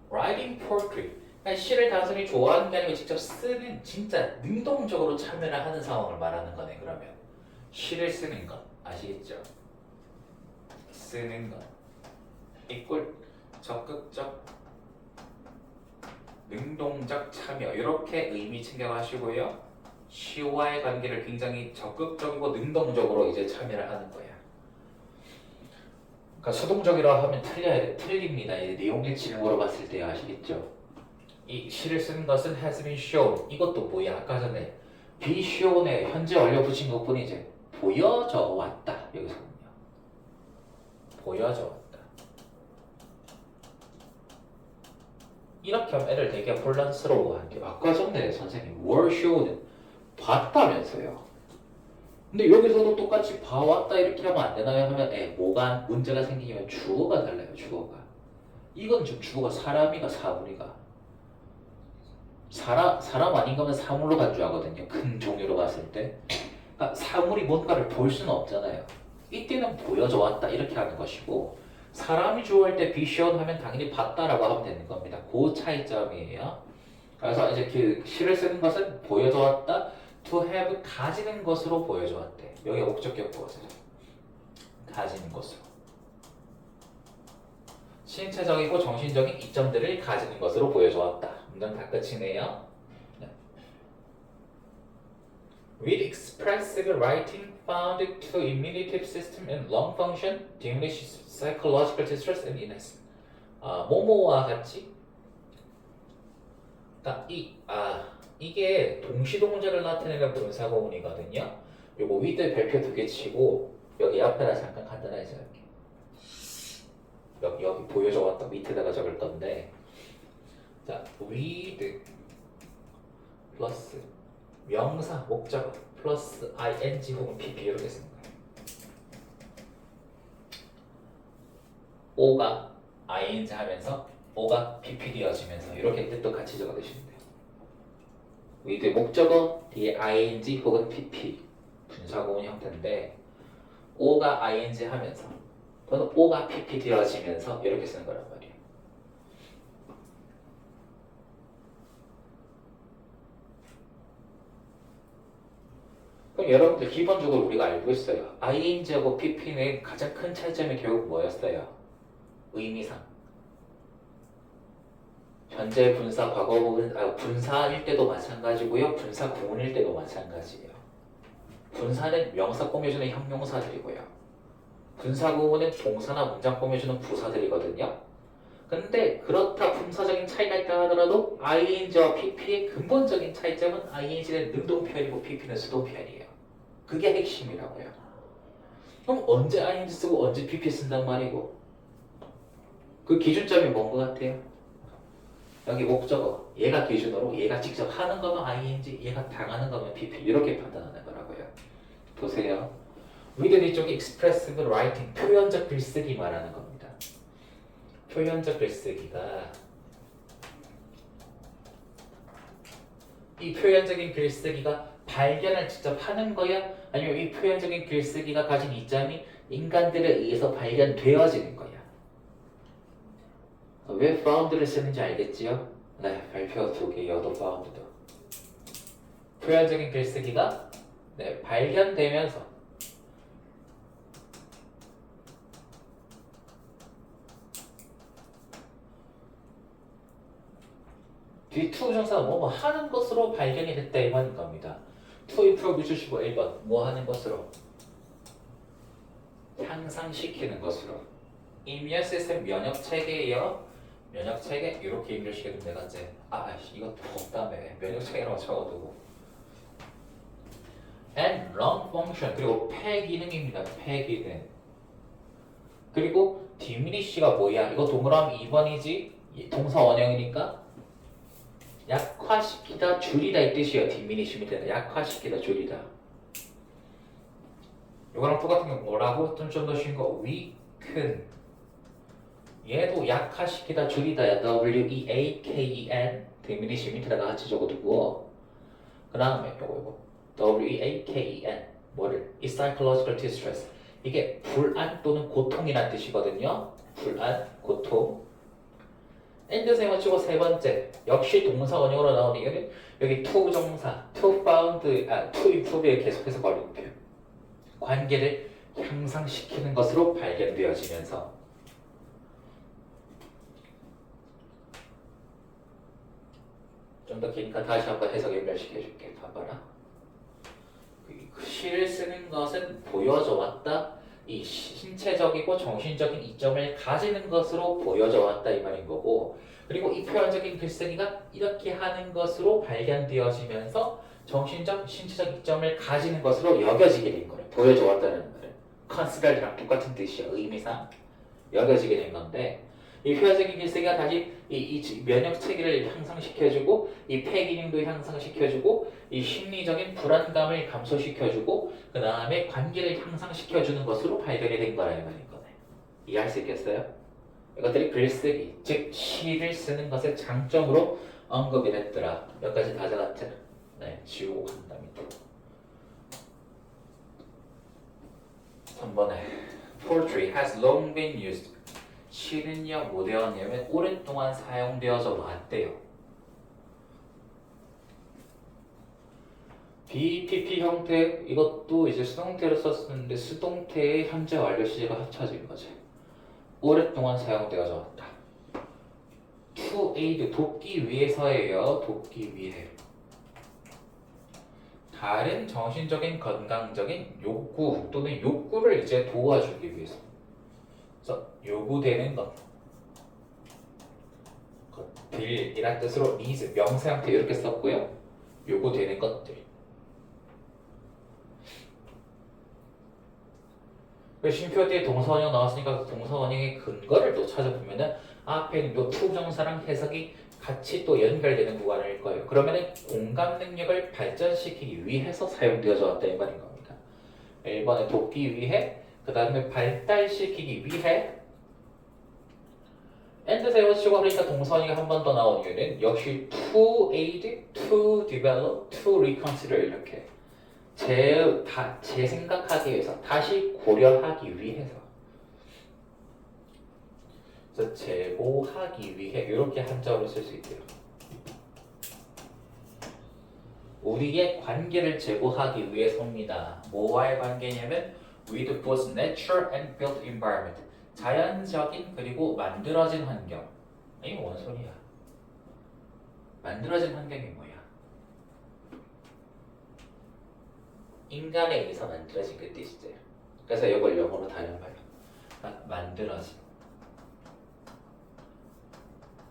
Writing poetry 시를 단순히 좋아하는 게 아니고 직접 쓰는 진짜 능동적으로 참여를 하는 상황을 말하는 거네. 그러면 시를 쓰는 것 아시겠죠? 쓰는 것 이꼴 적극적 능동적 참여 이렇게 의미 챙겨가시고요. 시와의 관계를 굉장히 적극적이고 능동적으로 이제 참여를 하는 거야. 그러니까 수동적이라 하면 틀립니다. 내용 일치를 물어봤을 때 아시겠죠? 이 시를 쓰는 것은 has been shown. 이것도 뭐야? 아까 전에 be shown에 현재 완료 붙인 것뿐이지. 보여져 왔다. 여기서는요. 보여져 왔다. 이렇게 하면 애들 되게 혼란스러워하는 아까 전에 선생님 were shown 봤다면서요. 근데 여기서도 똑같이 봐왔다 이렇게 하면 안 되나요? 하면 뭐가 문제가 생기냐면 주어가 달라요. 주어가. 이건 지금 주어가 사람이가 사물이가. 사람 아닌 거면 사물로 간주하거든요. 큰 종류로 봤을 때. 그러니까 사물이 뭔가를 볼 수는 없잖아요. 이때는 보여져 왔다 이렇게 하는 것이고 사람이 주어할 때 be shown 하면 당연히 봤다라고 하면 되는 겁니다. 그 차이점이에요. 그래서 이제 그 시를 쓰는 것은 보여져 왔다. to have 가지는 것으로 보여져 왔대. 여기 목적격 보세요. 가지는 것으로. 신체적이고 정신적인 이점들을 가지는 것으로 보여져 왔다. 문장 다 끝이네요. 네. With expressive writing found to imitative system and long function, diminish psychological distress and illness. 모모와 같이 이게 동시동작을 나타내는 분사구문이거든요. 요거 with 별표 2개 치고 여기 앞에다 잠깐 간단하게 적을게요. 여기 보여줘 왔다 밑에다가 적을 건데 자 with 플러스 명사 목적어 플러스 ing 혹은 pp 이렇게 쓰는 거예요. O가 ing 하면서 O가 PP 되어지면서 이렇게 뜻도 같이 적어주시면 돼요. with 목적어 뒤에 ing 혹은 PP 분사구문 형태인데 O가 ing 하면서 또는 O가 PP 되어지면서 이렇게 쓰는 거란 말이에요. 그럼 여러분들 기본적으로 우리가 알고 있어요. ing하고 pp는 가장 큰 차이점이 결국 뭐였어요? 의미상. 현재 분사, 과거 분사일 때도 마찬가지고요. 분사 구문일 때도 마찬가지예요. 분사는 명사 꾸며주는 형용사들이고요. 분사 구문은 동사나 문장 꾸며주는 부사들이거든요. 근데 그렇다 분사적인 차이가 있다 하더라도 ing와 pp의 근본적인 차이점은 ing는 능동표현이고 pp는 수동표현이에요. 그게 핵심이라고요. 그럼 언제 ing 쓰고 언제 pp 쓴단 말이고 그 기준점이 뭔 것 같아요? 여기 목적어 얘가 기준으로 얘가 직접 하는 거면 ing 얘가 당하는 거면 pp 이렇게 판단하는 거라고요. 보세요. 위드 뒤쪽에 expressive writing 표현적 글쓰기 말하는 겁니다. 표현적 글쓰기가 이 표현적인 글쓰기가 발견을 직접 하는 거야? 아니면 이 표현적인 글쓰기가 가진 이점이 인간들에 의해서 발견되어지는 거야? 왜 found를 쓰는지 알겠지요? 네, 발표 2개 여도 found도. 표현적인 글쓰기가 네, 발견되면서 뒤 to 부정사가 뭐 하는 것으로 발견이 됐다 이 말인 겁니다. to improve 주시고 1번 뭐 하는 것으로? 향상시키는 것으로. 이미언 시스템 면역 체계예요. 면역 체계 이렇게 임료시켜도 내가 이제 이거 없다며 면역 체계라고 적어두고. and lung function 그리고 폐 기능입니다. 폐 기능. 그리고 diminish가 뭐야? 이거 동그라미 2번이지? 동사 원형이니까 약화시키다, 줄이다 이 뜻이에요. 디미니시면 되다. 약화시키다, 줄이다. 이거랑 똑같은 게 뭐라고? 좀 더 쉬운 거 weaken. 얘도 약화시키다, 줄이다야. W-E-A-K-E-N 디미니시미트다가 같이 적어두고 그 다음에 요거 W-E-A-K-E-N 뭐를? 이 psychological distress 이게 불안 또는 고통이란 뜻이거든요. 불안, 고통. and 세워치고 세 번째 역시 동사 원형으로 나오는 이유는 여기 to 정사, to found, to improve에 계속해서 걸리는 표현. 관계를 향상시키는 것으로 발견되어지면서 좀 더 기니까 다시 한번 해석 연결시켜줄게. 봐봐라. 그 시를 쓰는 것은 보여져 왔다. 이 신체적이고 정신적인 이점을 가지는 것으로 보여져 왔다 이 말인 거고 그리고 이 표현적인 글쓰기가 이렇게 하는 것으로 발견되어지면서 정신적, 신체적 이점을 가지는 것으로 여겨지게 된 거예요. 보여져 왔다는 말은 컨시더랑 똑같은 뜻이야. 의미상 여겨지게 된 건데 이 표현적인 글쓰기가 다시 이 면역 체계를 향상시켜주고 이 폐 기능도 향상시켜주고 이 심리적인 불안감을 감소시켜주고 그 다음에 관계를 향상시켜주는 것으로 발견이 된 거라 이 말인 거네. 이해할 수 있겠어요? 이것들이 글쓰기, 즉 시를 쓰는 것의 장점으로 언급이 됐더라. 여기까지 다 적었죠? 네, 지우고 간다 밑으로. 3번에 Poetry has long been used. 시는요 뭐 되었냐면 오랫동안 사용되어져 왔대요. BPP 형태 이것도 이제 수동태로 썼었는데 수동태의 현재 완료 시제가 합쳐진 거지. 오랫동안 사용되어져 왔다. To aid 돕기 위해서예요. 돕기 위해. 다른 정신적인 건강적인 욕구 또는 욕구를 이제 도와주기 위해서. 그래서 요구되는 것. 것들이란 뜻으로 needs 명사 형태 이렇게 썼고요. 요구되는 것들. 쉼표 뒤에 동사원형 나왔으니까 동사원형의 근거를 또 찾아보면은 앞에 있는 요 투정사랑 해석이 같이 또 연결되는 구간일 거예요. 그러면은 공감 능력을 발전시키기 위해서 사용되어져 왔다 이 말인 겁니다. 1번에 돕기 위해, 그 다음에 발달시키기 위해, and 세워치고 그러니까 동선이가 한 번 더 나온 이유는 역시 to aid, to develop, to reconsider 이렇게 재생각하기 위해서 다시 고려하기 위해서 그래서 제고하기 위해 이렇게 한자어로 쓸 수 있대요. 우리의 관계를 제고하기 위해서입니다. 뭐와의 관계냐면 with both nature and built environment. 자연적인 그리고 만들어진 환경. 이게 뭔 소리야? 만들어진 환경이 뭐야? 인간에 의해서 만들어진 그 뜻이죠. 그래서 이걸 영어로 다양해요. 만들어진.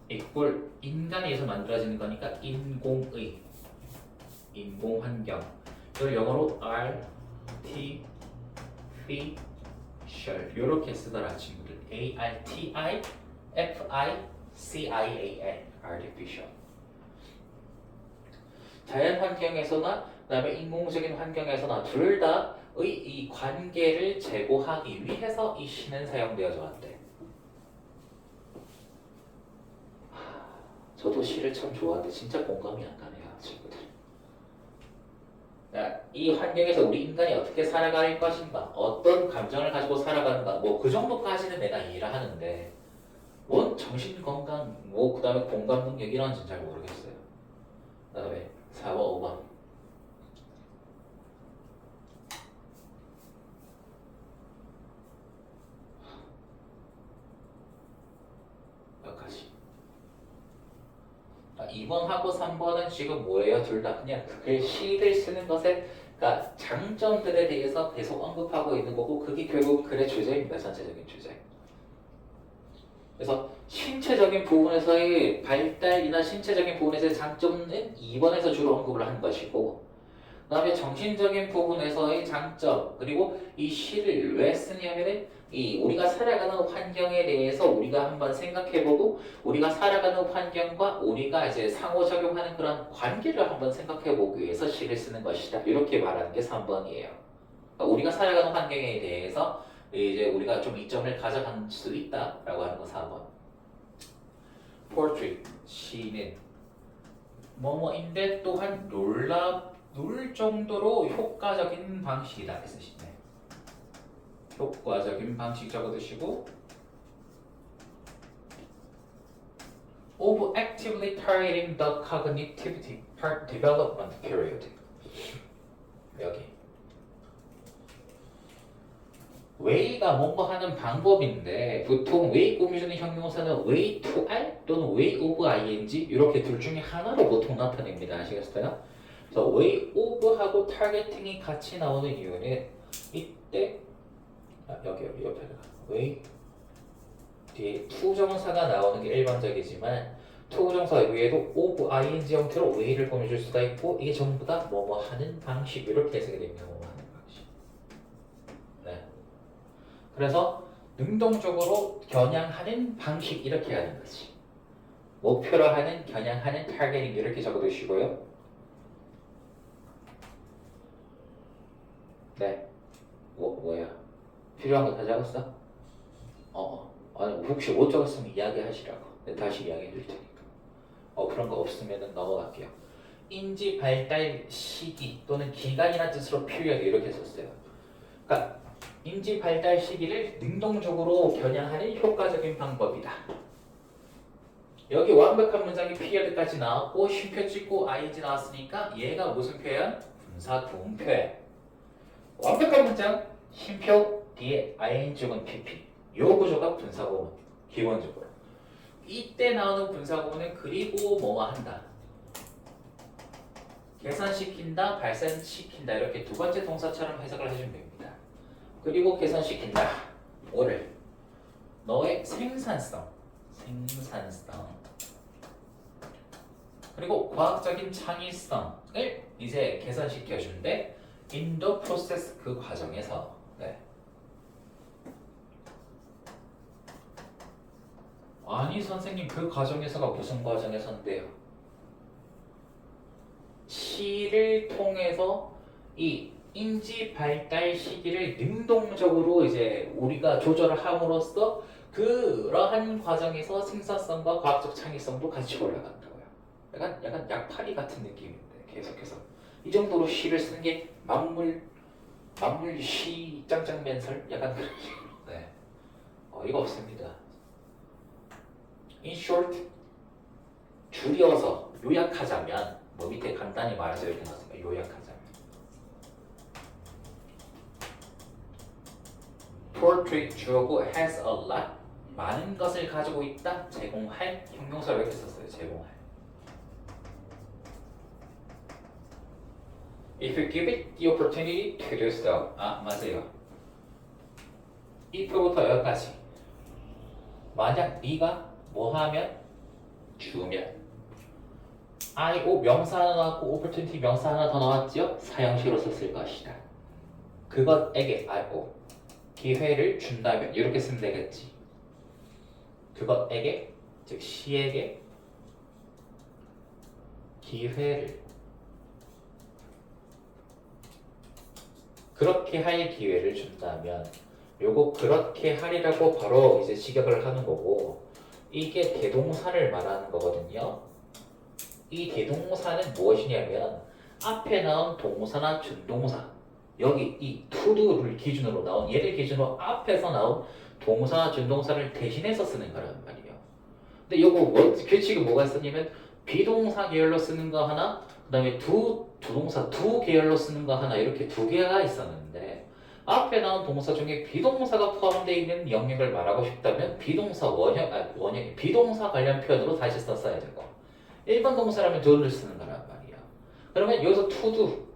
이꼴 인간에 의해서 만들어지는 거니까 인공의. 인공 환경. 이걸 영어로 artificial 이렇게 쓰더라 친구들. artificial artificial. 자연 환경에서나 그다음에 인공적인 환경에서나 둘 다의 이 관계를 제고하기 위해서 이 시는 사용되어져 왔대. 저도 시를 참 좋아하는데 진짜 공감이 안 가네요 친구들. 이 환경에서 우리 인간이 어떻게 살아갈 것인가, 어떤 감정을 가지고 살아가는가, 뭐 그 정도까지는 내가 이해를 하는데 뭔 정신 건강, 뭐 그다음에 공감 능력 이런지는 잘 모르겠어요. 그다음에 4번, 5번. 여기까지. 2번하고 3번은 지금 뭐예요? 둘 다 그냥 그 시를 쓰는 것에 그러니까 장점들에 대해서 계속 언급하고 있는 거고 그게 결국 글의 주제입니다. 전체적인 주제. 그래서 신체적인 부분에서의 발달이나 신체적인 부분에서의 장점은 2번에서 주로 언급을 한 것이고 그 다음에 정신적인 부분에서의 장점 그리고 이 시를 왜 쓰냐면은 이 우리가 살아가는 환경에 대해서 우리가 한번 생각해보고 우리가 살아가는 환경과 우리가 이제 상호작용하는 그런 관계를 한번 생각해보기 위해서 시를 쓰는 것이다. 이렇게 말하는 게 3번이에요. 그러니까 우리가 살아가는 환경에 대해서 이제 우리가 좀 이점을 가져갈 수 있다라고 하는 거 4번. Poetry, 시는 뭐뭐인데 또한 놀 정도로 효과적인 방식이다. 쓰시네. 효과적인 방식 적어두시고 of actively targeting the cognitive development period. 여기 way가 뭔가 하는 방법인데 보통 way 꾸며주는 형용사는 way to r 또는 way of ing 이렇게 둘 중에 하나로 보통 나타냅니다. 아시겠어요? 그래서 way of하고 targeting이 같이 나오는 이유는 이때 여기 옆에다가 way 뒤에 to 정사가 나오는 게 일반적이지만 to 정사 외에도 of ing 형태로 way를 꾸며줄 수가 있고 이게 전부 다 뭐뭐 하는 방식 이렇게 해석이 됩니다. 뭐뭐 하는 방식. 네. 그래서 능동적으로 겨냥하는 방식 이렇게 하는 거지. 목표로 하는 겨냥하는 타겟팅 이렇게 적어두시고요. 네. 뭐야? 필요한 거 다 적었어? 아니 혹시 못 적었으면 이야기하시라고. 다시 이야기해 줄 테니까. 그런 거 없으면 넘어갈게요. 인지 발달 시기 또는 기간이라는 뜻으로 period 이렇게 썼어요. 그러니까 인지 발달 시기를 능동적으로 겨냥하는 효과적인 방법이다. 여기 완벽한 문장이 period까지 나왔고 쉼표 찍고 ing 나왔으니까 얘가 무슨 표현? 분사 구문 표현. 완벽한 문장 쉼표 뒤에 ing 은 pp. 요 구조가 분사 구문 기본적으로. 이때 나오는 분사 구문은 그리고 뭐뭐 한다. 개선시킨다, 발산시킨다 이렇게 두 번째 동사처럼 해석을 해주면 됩니다. 그리고 개선시킨다. 뭐를? 너의 생산성 그리고 과학적인 창의성을 이제 개선시켜준대. in the process 그 과정에서. 네. 아니 선생님 그 과정에서가 무슨 과정에서인데요? 시를 통해서 이 인지 발달 시기를 능동적으로 이제 우리가 조절을 함으로써 그러한 과정에서 생산성과 과학적 창의성도 같이 올라간다고요. 약간 약팔이 같은 느낌인데 계속해서 이 정도로 시를 쓰는 게 만물 시 짱짱맨설 약간 그런 식으로. 네. 이거 없습니다. In short, 줄여서 요약하자면 뭐 밑에 간단히 말해서 이렇게 나왔습니다. 요약하자면 poetry 주어고 has a lot 많은 것을 가지고 있다 제공할 형용사를 이렇게 썼어요. 제공할. If you give it the opportunity to do so. 맞아요. if부터 여기까지. 만약 네가 뭐 하면 주면. 명사 하나 나왔고 opportunity 명사 하나 더 나왔죠? 사형식으로 썼을 것이다. 그것에게 기회를 준다면 이렇게 쓰면 되겠지. 그것에게 즉 시에게 기회를 그렇게 할 기회를 준다면 요거 그렇게 하리라고 바로 이제 직역을 하는 거고 이게 대동사를 말하는 거거든요. 이 대동사는 무엇이냐면 앞에 나온 동사나 준동사 여기 이 to도를 기준으로 나온 얘를 기준으로 앞에서 나온 동사나 준동사를 대신해서 쓰는 거란 말이에요. 근데 요거 규칙이 뭐가 있었냐면 비동사 계열로 쓰는 거 하나 그 다음에 주동사 두 계열로 쓰는 거 하나 이렇게 두 개가 있었는데 앞에 나온 동사 중에 비동사가 포함되어 있는 영역을 말하고 싶다면 비동사 비동사 관련 표현으로 다시 썼어야 되고 일반 동사라면 do를 쓰는 거란 말이야. 그러면 여기서 to do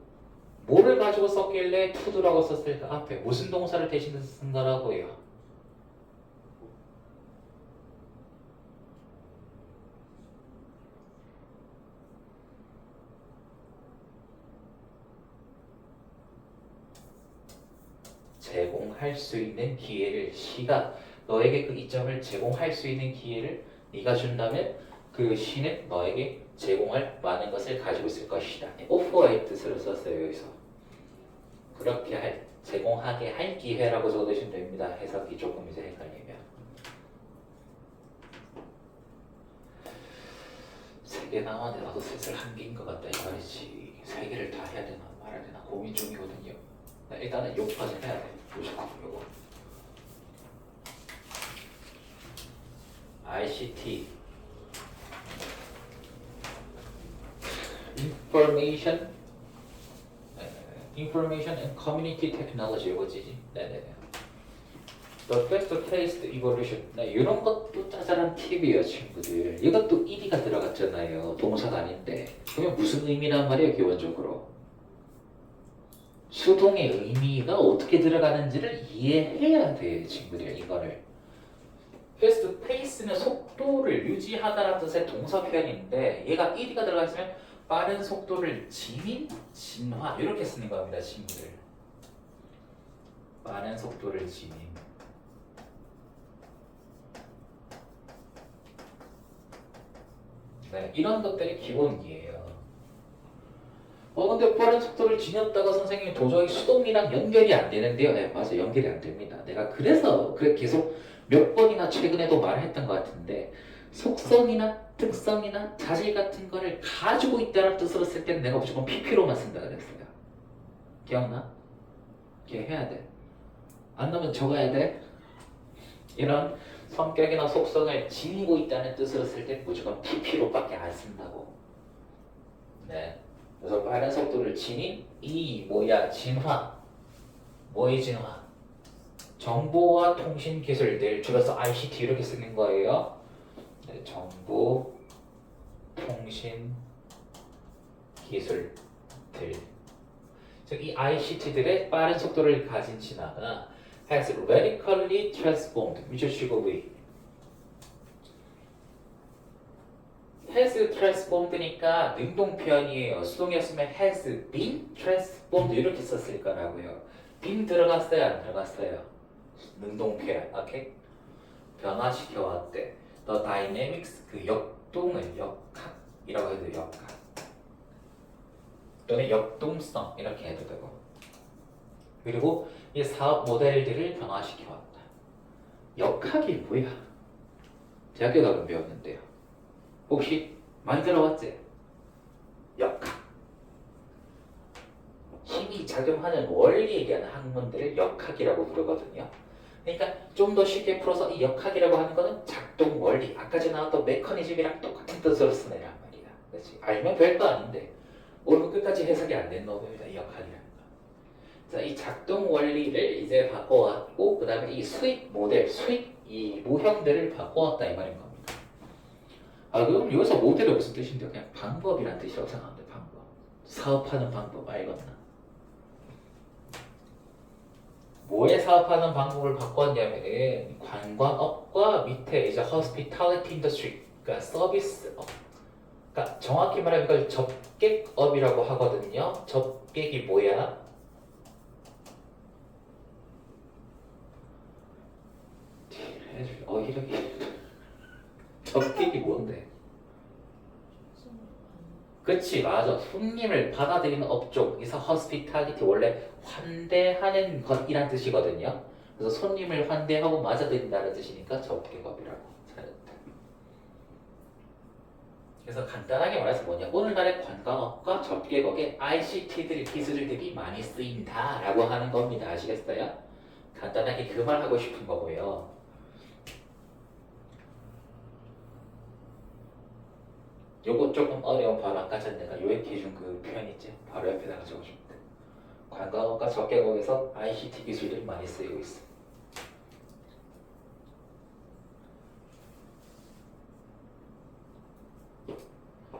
뭐를 가지고 썼길래 to do라고 썼을까? 앞에 무슨 동사를 대신해서 쓴 거라고요? 제공할 수 있는 기회를 시가 너에게 그 이점을 제공할 수 있는 기회를 네가 준다면 그 시는 너에게 제공할 많은 것을 가지고 있을 것이다. offer의 뜻으로 썼어요. 여기서 그렇게 제공하게 할 기회라고 적으시면 됩니다. 해석이 조금 이제 헷갈리면 3개 나왔는데 나도 슬슬 한계인 것 같다 이 말이지. 3개를 다 해야 되나 말아야 되나 고민 중이거든요. 일단은 요까지 해야 돼. 요거 ICT Information and Community Technology 이거지. 네네네. The fast-paced evolution. 네, 이런 것도 짜잘한 팁이에요, 친구들. 이것도 ed가 들어갔잖아요. 동사가 아닌데. 그러면 무슨 의미란 말이에요, 기본적으로? 수동의 의미가 어떻게 들어가는지를 이해해야 돼, 친구들. 이거를. fast pace는 속도를 유지하다라는 뜻의 동사 표현인데 얘가 ed가 들어가 있으면 빠른 속도를 진화 이렇게 쓰는 겁니다, 친구들. 빠른 속도를 지닌. 네, 이런 것들이 기본이에요. 근데 빠른 속도를 지녔다가 선생님이 도저히 수동이랑 연결이 안 되는데요. 네, 맞아, 연결이 안 됩니다. 내가 그래서 계속 몇 번이나 최근에도 말했던 것 같은데 속성이나 특성이나 자질 같은 거를 가지고 있다는 뜻으로 쓸 때는 내가 무조건 PP로만 쓴다 그랬어요. 기억나? 기억해야 돼. 안 나오면 적어야 돼. 이런 성격이나 속성을 지니고 있다는 뜻으로 쓸 때 무조건 PP로밖에 안 쓴다고. 네. 그래서 빠른 속도를 지닌 진화. 뭐의 진화? 정보와 통신 기술들 줄여서 ICT 이렇게 쓰는 거예요. 네, 정보, 통신 기술들. 즉 이 ICT들의 빠른 속도를 가진 진화가 has radically transformed. 밑줄치고 V. has transformed니까 능동 표현이에요. 수동이었으면 has been transformed 이렇게 썼을 거라고요. been 들어갔어요, 안 들어갔어요? 능동 표현, 오케이? 변화시켜 왔대. The dynamics 그 역동을 역학이라고 해도 역학. 또는 역동성 이렇게 해도 되고. 그리고 이 사업 모델들을 변화시켜 왔다. 역학이 뭐야? 대학교 가면 배웠는데요. 혹시 많이 들어봤지? 역학. 힘이 작용하는 원리 얘기하는 학문들을 역학이라고 부르거든요. 그러니까 좀 더 쉽게 풀어서 이 역학이라고 하는 거는 작동 원리, 아까 전에 나왔던 메커니즘이랑 똑같은 뜻으로 쓰느란 말이야. 그렇지? 알면 별거 아닌데 모르면 끝까지 해석이 안 된 놈입니다. 이 역학이라는 거. 자, 이 작동 원리를 이제 바꿔왔고 그 다음에 이 수익 모델, 수익 이 모형들을 바꿔왔다 이 말인 겁니다. 아 그럼 여기서 모델이 무슨 뜻인데요? 그냥 방법이란 뜻이라고 생각하면 돼. 방법. 사업하는 방법 알겠나? 뭐에 사업하는 방법을 바꿨냐면은 관광업과 밑에 이제 hospitality industry, 그러니까 서비스업. 그러니까 정확히 말하면 이걸 접객업이라고 하거든요. 접객이 뭐야? 이렇게 접객이 뭔데? 그치 맞아. 손님을 받아들이는 업종. 그래서 hospitality 원래 환대하는 것이란 뜻이거든요. 그래서 손님을 환대하고 맞아들인다는 뜻이니까 접객업이라고 잘했다. 그래서 간단하게 말해서 뭐냐, 오늘날의 관광업과 접객업에 ICT들 기술들이 많이 쓰인다라고 하는 겁니다. 아시겠어요? 간단하게 그 말 하고 싶은 거고요. 요거 조금 어려운 바로 아까 전 내가 요약해준 그 표현 있지? 바로 옆에다가 적어줍니다. 관광업과 접객업에서 ICT 기술들이 많이 쓰이고 있어.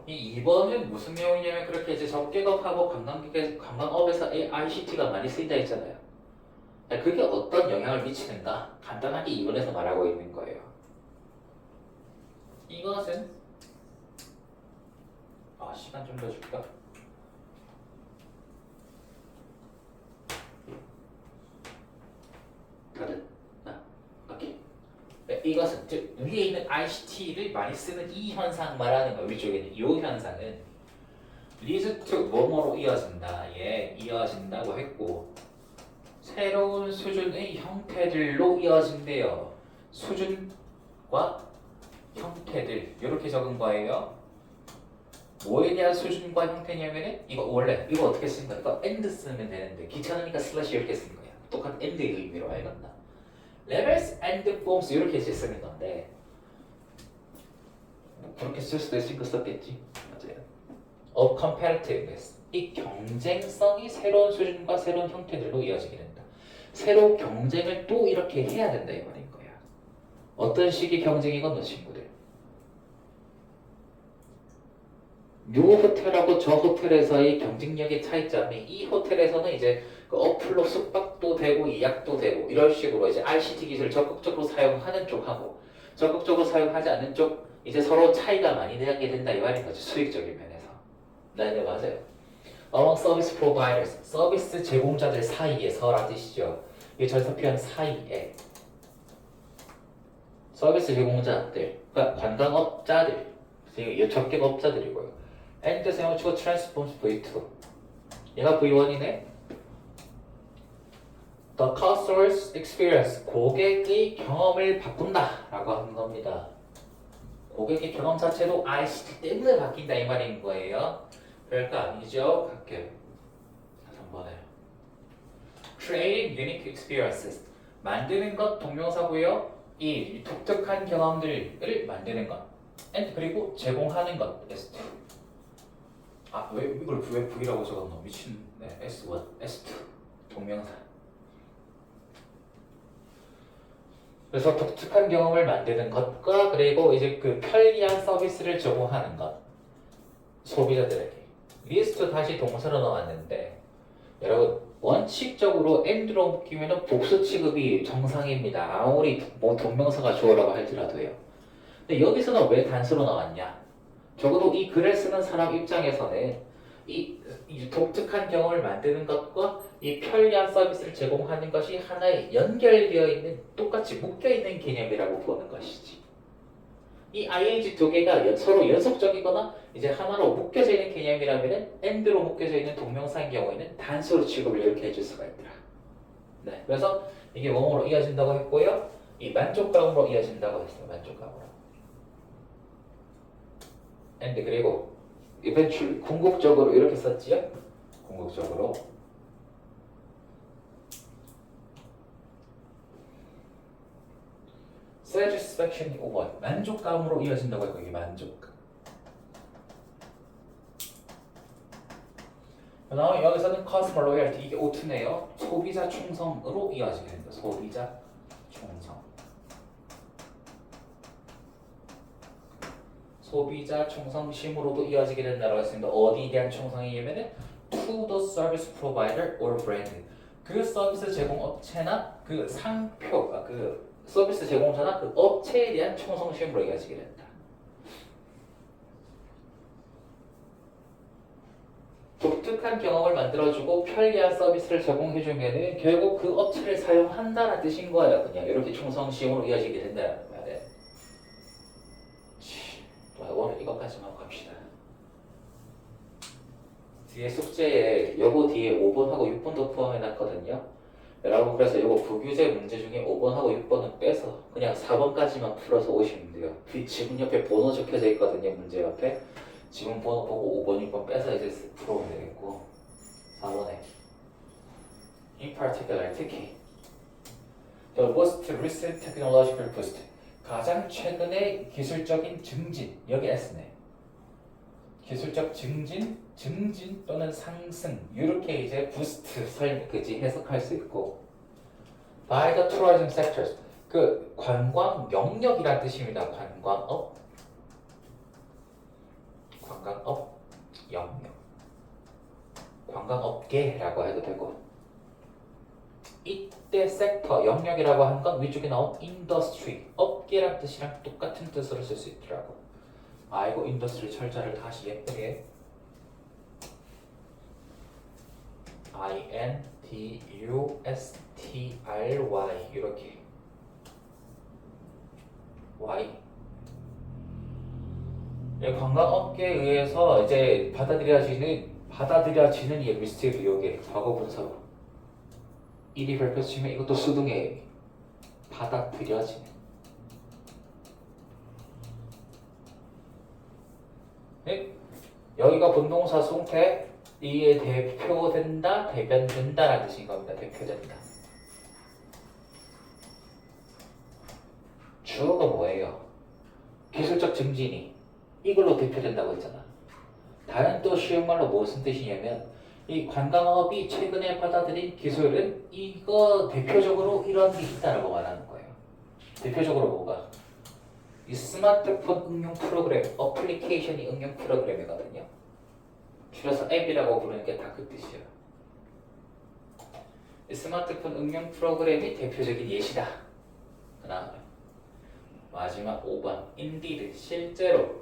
이 2번은 무슨 내용이냐면 그렇게 이제 접객업하고 관광업에서 ICT가 많이 쓰인다 했잖아요. 그게 어떤 영향을 미치는가? 간단하게 2번에서 말하고 있는 거예요. 이것은 시간 좀 더 줄까? 다들? 오케이. 이것은 즉 위에 있는 ICT를 많이 쓰는 이 현상 말하는 거. 위쪽에 있는 이 현상은 leads to 뭐뭐로 이어진다. 이어진다고 했고 새로운 수준의 형태들로 이어진대요. 수준과 형태들 이렇게 적은 거예요. 뭐에 대한 수준과 형태냐면은 이거 원래 이거 어떻게 쓰는 거야? 이거 and 쓰면 되는데 귀찮으니까 슬래시 이렇게 쓰는 거야. 똑같은 and의 의미로 알겠나? levels and forms 이렇게 쓰는 건데 뭐 그렇게 쓸 수도 있으니까 썼겠지. 맞아요. of competitiveness 이 경쟁성이 새로운 수준과 새로운 형태들로 이어지게 된다. 새로 경쟁을 또 이렇게 해야 된다 이 말인 거야. 어떤 식의 경쟁이건 친구들. 요 호텔하고 저 호텔에서의 경쟁력의 차이점이 이 호텔에서는 이제 그 어플로 숙박도 되고 예약도 되고 이런 식으로 이제 ICT 기술을 적극적으로 사용하는 쪽하고 적극적으로 사용하지 않는 쪽 이제 서로 차이가 많이 나게 된다 이 말인 거죠. 수익적인 면에서. 네 맞아요. Among service providers 서비스 제공자들 사이에서라는 뜻이죠. 이게 전사 표현 사이에 서비스 제공자들 그러니까 관광업자들 이 접객업자들이고요. and 세워치고 transforms V2 얘가 V1이네. The customer's experience 고객의 경험을 바꾼다 라고 하는 겁니다. 고객의 경험 자체도 ICT 때문에 바뀐다 이 말인 거예요. 별거 아니죠? 갈게요. 3번에 Creating unique experiences 만드는 것 동명사고요. 이 독특한 경험들을 만드는 것 and 그리고 제공하는 것 S2 왜 이걸 왜 V라고 적었노? 미친. 네, S1, S2 동명사. 그래서 독특한 경험을 만드는 것과 그리고 이제 그 편리한 서비스를 제공하는 것 소비자들에게. 리스트 다시 동사로 넣었는데 여러분 원칙적으로 and로 묶이면 복수 취급이 정상입니다. 아무리 뭐 동명사가 주어라고 할지라도요. 근데 여기서는 왜 단수로 나왔냐? 적어도 이 글을 쓰는 사람 입장에서는 이 독특한 경험을 만드는 것과 이 편리한 서비스를 제공하는 것이 하나의 연결되어 있는 똑같이 묶여있는 개념이라고 보는 것이지. 이 ing 두 개가 서로 연속적이거나 이제 하나로 묶여져 있는 개념이라면 and로 묶여져 있는 동명사인 경우에는 단수로 취급을 이렇게 해줄 수가 있더라. 네, 그래서 이게 뭐뭐로 이어진다고 했고요. 이 만족감으로 이어진다고 했어요. 만족감으로. and 그리고 eventually 궁극적으로 이렇게 썼지요. 궁극적으로 satisfaction이 5번 만족감으로 이어진다고 했고 이게 만족감. 그 다음에 여기서는 customer loyalty 이게 O2네요. 소비자 충성으로 이어지게 됩니다. 소비자 충성. 소비자 충성심으로도 이어지게 된다고 했습니다. 어디에 대한 충성이냐면은 to the service provider or brand. 그 서비스 제공 업체나 그 상표, 그 서비스 제공자나 그 업체에 대한 충성심으로 이어지게 된다. 독특한 경험을 만들어주고 편리한 서비스를 제공해주면은 결국 그 업체를 사용한다는 뜻인 거예요. 그냥 이렇게 충성심으로 이어지게 된다는 말이에요. 오늘 이것까지만 갑시다. 뒤에 숙제에 요거 뒤에 5번하고 6번도 포함해놨거든요. 여러분 그래서 요거 부규제 문제 중에 5번하고 6번은 빼서 그냥 4번까지만 풀어서 오시면 돼요. 지문 옆에 번호 적혀져 있거든요. 문제 옆에. 지문 번호 보고 5번, 6번 빼서 이제 풀어오면 되겠고 4번에 In particular, 특히 The most recent technological boost 가장 최근의 기술적인 증진 여기 S네 기술적 증진 또는 상승 이렇게 이제 부스트 그지 해석할 수 있고 by the tourism sectors 그 관광 영역이란 뜻입니다. 관광업 영역 관광업계라고 해도 되고 이때 섹터 영역이라고 하는 건 위쪽에 나온 industry 업계란 뜻이랑 똑같은 뜻으로 쓸 수 있더라고. 아이고 인더스트리 철자를 다시 예쁘게 INDUSTRY 이렇게 Y 관광업계에 의해서 이제 받아들여지는 이 리스트 요게 과거 분사로 1이 별표 치면 이것도 수동에 받아들여지는 네? 여기가 분동사 송태 이에 대표된다, 대변된다라는 뜻인 겁니다. 대표된다. 주어가 뭐예요? 기술적 증진이 이걸로 대표된다고 했잖아. 다른 또 쉬운 말로 무슨 뜻이냐면 이 관광업이 최근에 받아들인 기술은 이거 대표적으로 이런 게 있다라고 말하는 거예요. 대표적으로 뭐가? 이 스마트폰 응용 프로그램, 어플리케이션이 응용 프로그램이거든요. 줄여서 앱이라고 부르는 게 다 그 뜻이에요. 이 스마트폰 응용 프로그램이 대표적인 예시다. 그 다음에 마지막 5번 indeed 실제로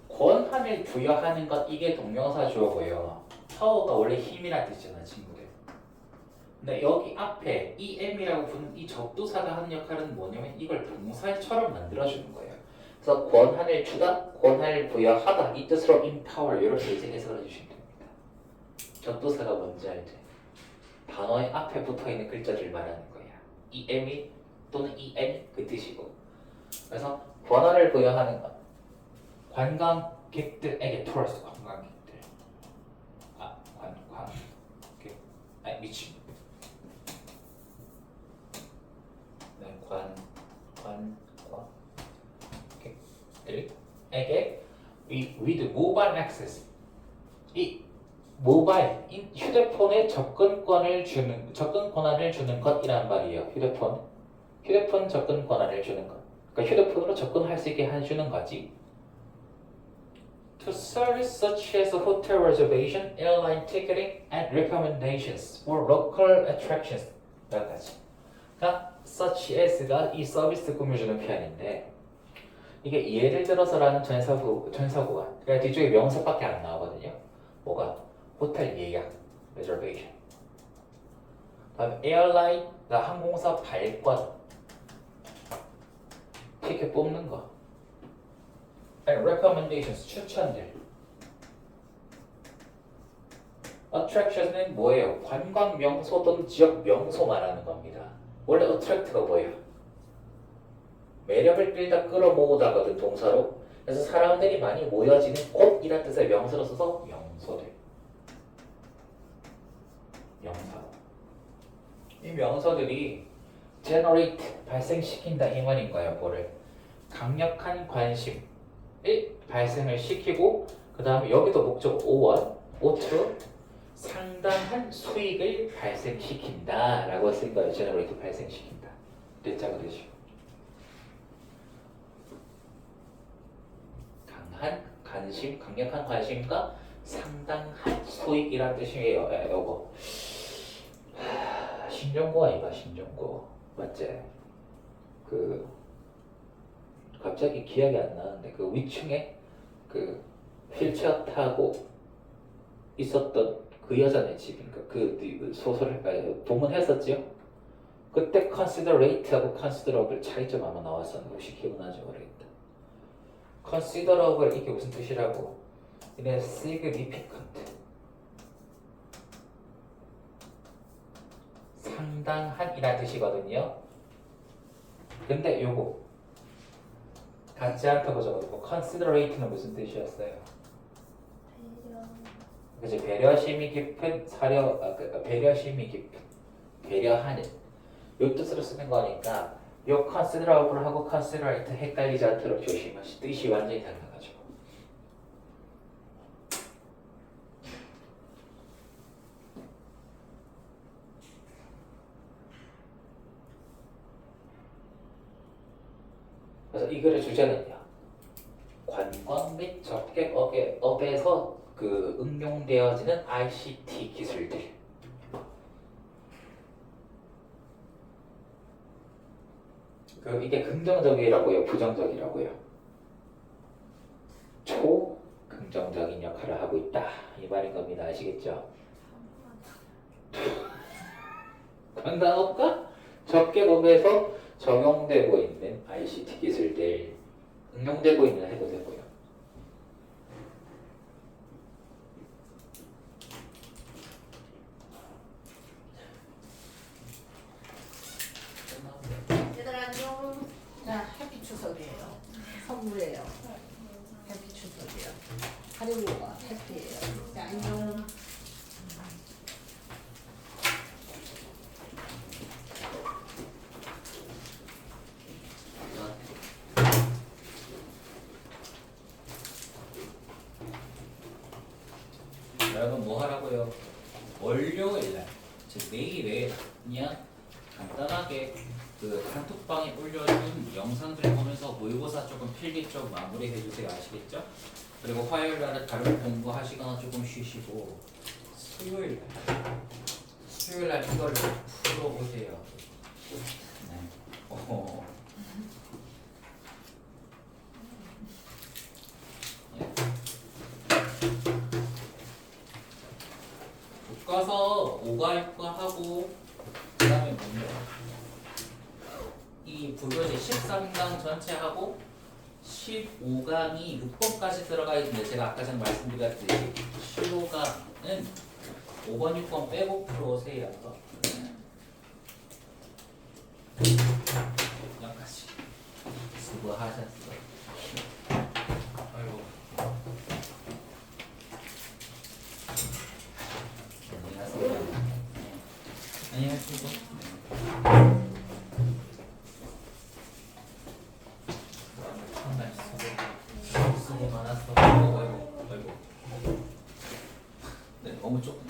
권한을 부여하는 것 이게 동명사 주어고요. 파워가 원래 힘이란 뜻이잖아 친구들. 근데 여기 앞에 이 M이라고 부르는 이 접두사가 하는 역할은 뭐냐면 이걸 동사처럼 만들어주는 거예요. 그래서 권한을 주다, 권한을 부여하다 이 뜻으로 empower 이렇게 이제 해석을 해주시면 됩니다. 접두사가 뭔지 알지? 단어의 앞에 붙어있는 글자를 말하는 거야. 이 M이 또는 이 N 그 뜻이고 그래서 권한을 부여하는 것 관광객들에게 tourist 관광객들 관광객 미친 네, 관광객들에게 with mobile access 이 모바일 휴대폰에 접근 권한을 주는 것이란 말이에요. 휴대폰 접근 권한을 주는 것. 그러니까 휴대폰으로 접근할 수 있게 해주는 거지. To service such as hotel reservation, airline ticketing, and recommendations for local attractions. 여기까지. 그러니까 such as가 이 서비스 꾸며주는 표현인데 이게 예를 들어서라는 전사구가 그러니까 뒤쪽에 명사밖에 안 나오거든요. 뭐가? 호텔 예약, reservation. 다음 에어라인, 항공사 발권. 티켓 뽑는 거. And recommendations, 추천들. attraction은 뭐예요? 관광 명소든 지역 명소 말하는 겁니다. 원래 attract가 뭐예요? 매력을 끌다 끌어모으다거든 동사로. 그래서 사람들이 많이 모여지는 곳이라는 뜻의 명사로 써서 명소들. 명사. 이 명소들이 generate 발생시킨다 이 말인 거예요. 뭐를? 강력한 관심을 발생을 시키고 그 다음에 여기도 목적 O1, O2 상당한 수익을 발생시킨다 라고 쓴 거예요. generate 발생시킨다. 대자가 되죠. 강한 관심, 강력한 관심과 상당한 수익이란 뜻이에요. 요거 신종고 아이가 신종고 맞지? 그 갑자기 기억이 안 나는데 그 위층에 그 휠체어 타고 있었던 그 여자네 집인가 그 소설을 동문했었지요? 그때 considerate하고 considerable 차이점 아마 나왔었는데 혹시 기억나지 모르겠다. considerable 이게 무슨 뜻이라고? 이게 significant 상당한이라는 뜻이거든요. 근데 요거 같지 않다고 적어도 considerate는 무슨 뜻이었어요? 그치 배려심이 깊은 배려심이 깊은 배려하는 요 뜻으로 쓰는 거니까 요 considerable하고 considerate 헷갈리지 않도록 조심하시. 뜻이 완전히 달라가지고. 그래서 이 글의 주제는요. 관광 및 접객업에서 그 응용되어지는 ICT 기술들. 이게 긍정적이라고요, 부정적이라고요? 초긍정적인 역할을 하고 있다 이 말인 겁니다. 아시겠죠? 관광업과 접객업에서 적용되고 있는 ICT 기술들 응용되고 있는 해도 되고요. 얘들아 안녕. 자, 해피 추석이에요. 선물이에요. 해피 추석이에요. 하려고가 해피예요. 자, 안녕. 여러분 뭐 하라고요? 월요일날 즉 내일에 그냥 간단하게 그 단톡방에 올려준 영상들 보면서 모의고사 조금 필기 좀 마무리해 주세요. 아시겠죠? 그리고 화요일날은 다른 공부하시거나 조금 쉬시고 수요일날 이걸 풀어보세요. 네. 교과서 5과 6과 하고 그 다음에 뭔데? 이 불교지 13강 전체 하고 15강이 6번까지 들어가 있는데 제가 아까 전에 말씀드렸듯이 15강은 5번 6번 빼고 풀어오세요. 여기까지 수고하셨어요. 아이고. 안녕하세요. 정말 수고 많았어. 아이고. 네, 너무 조금.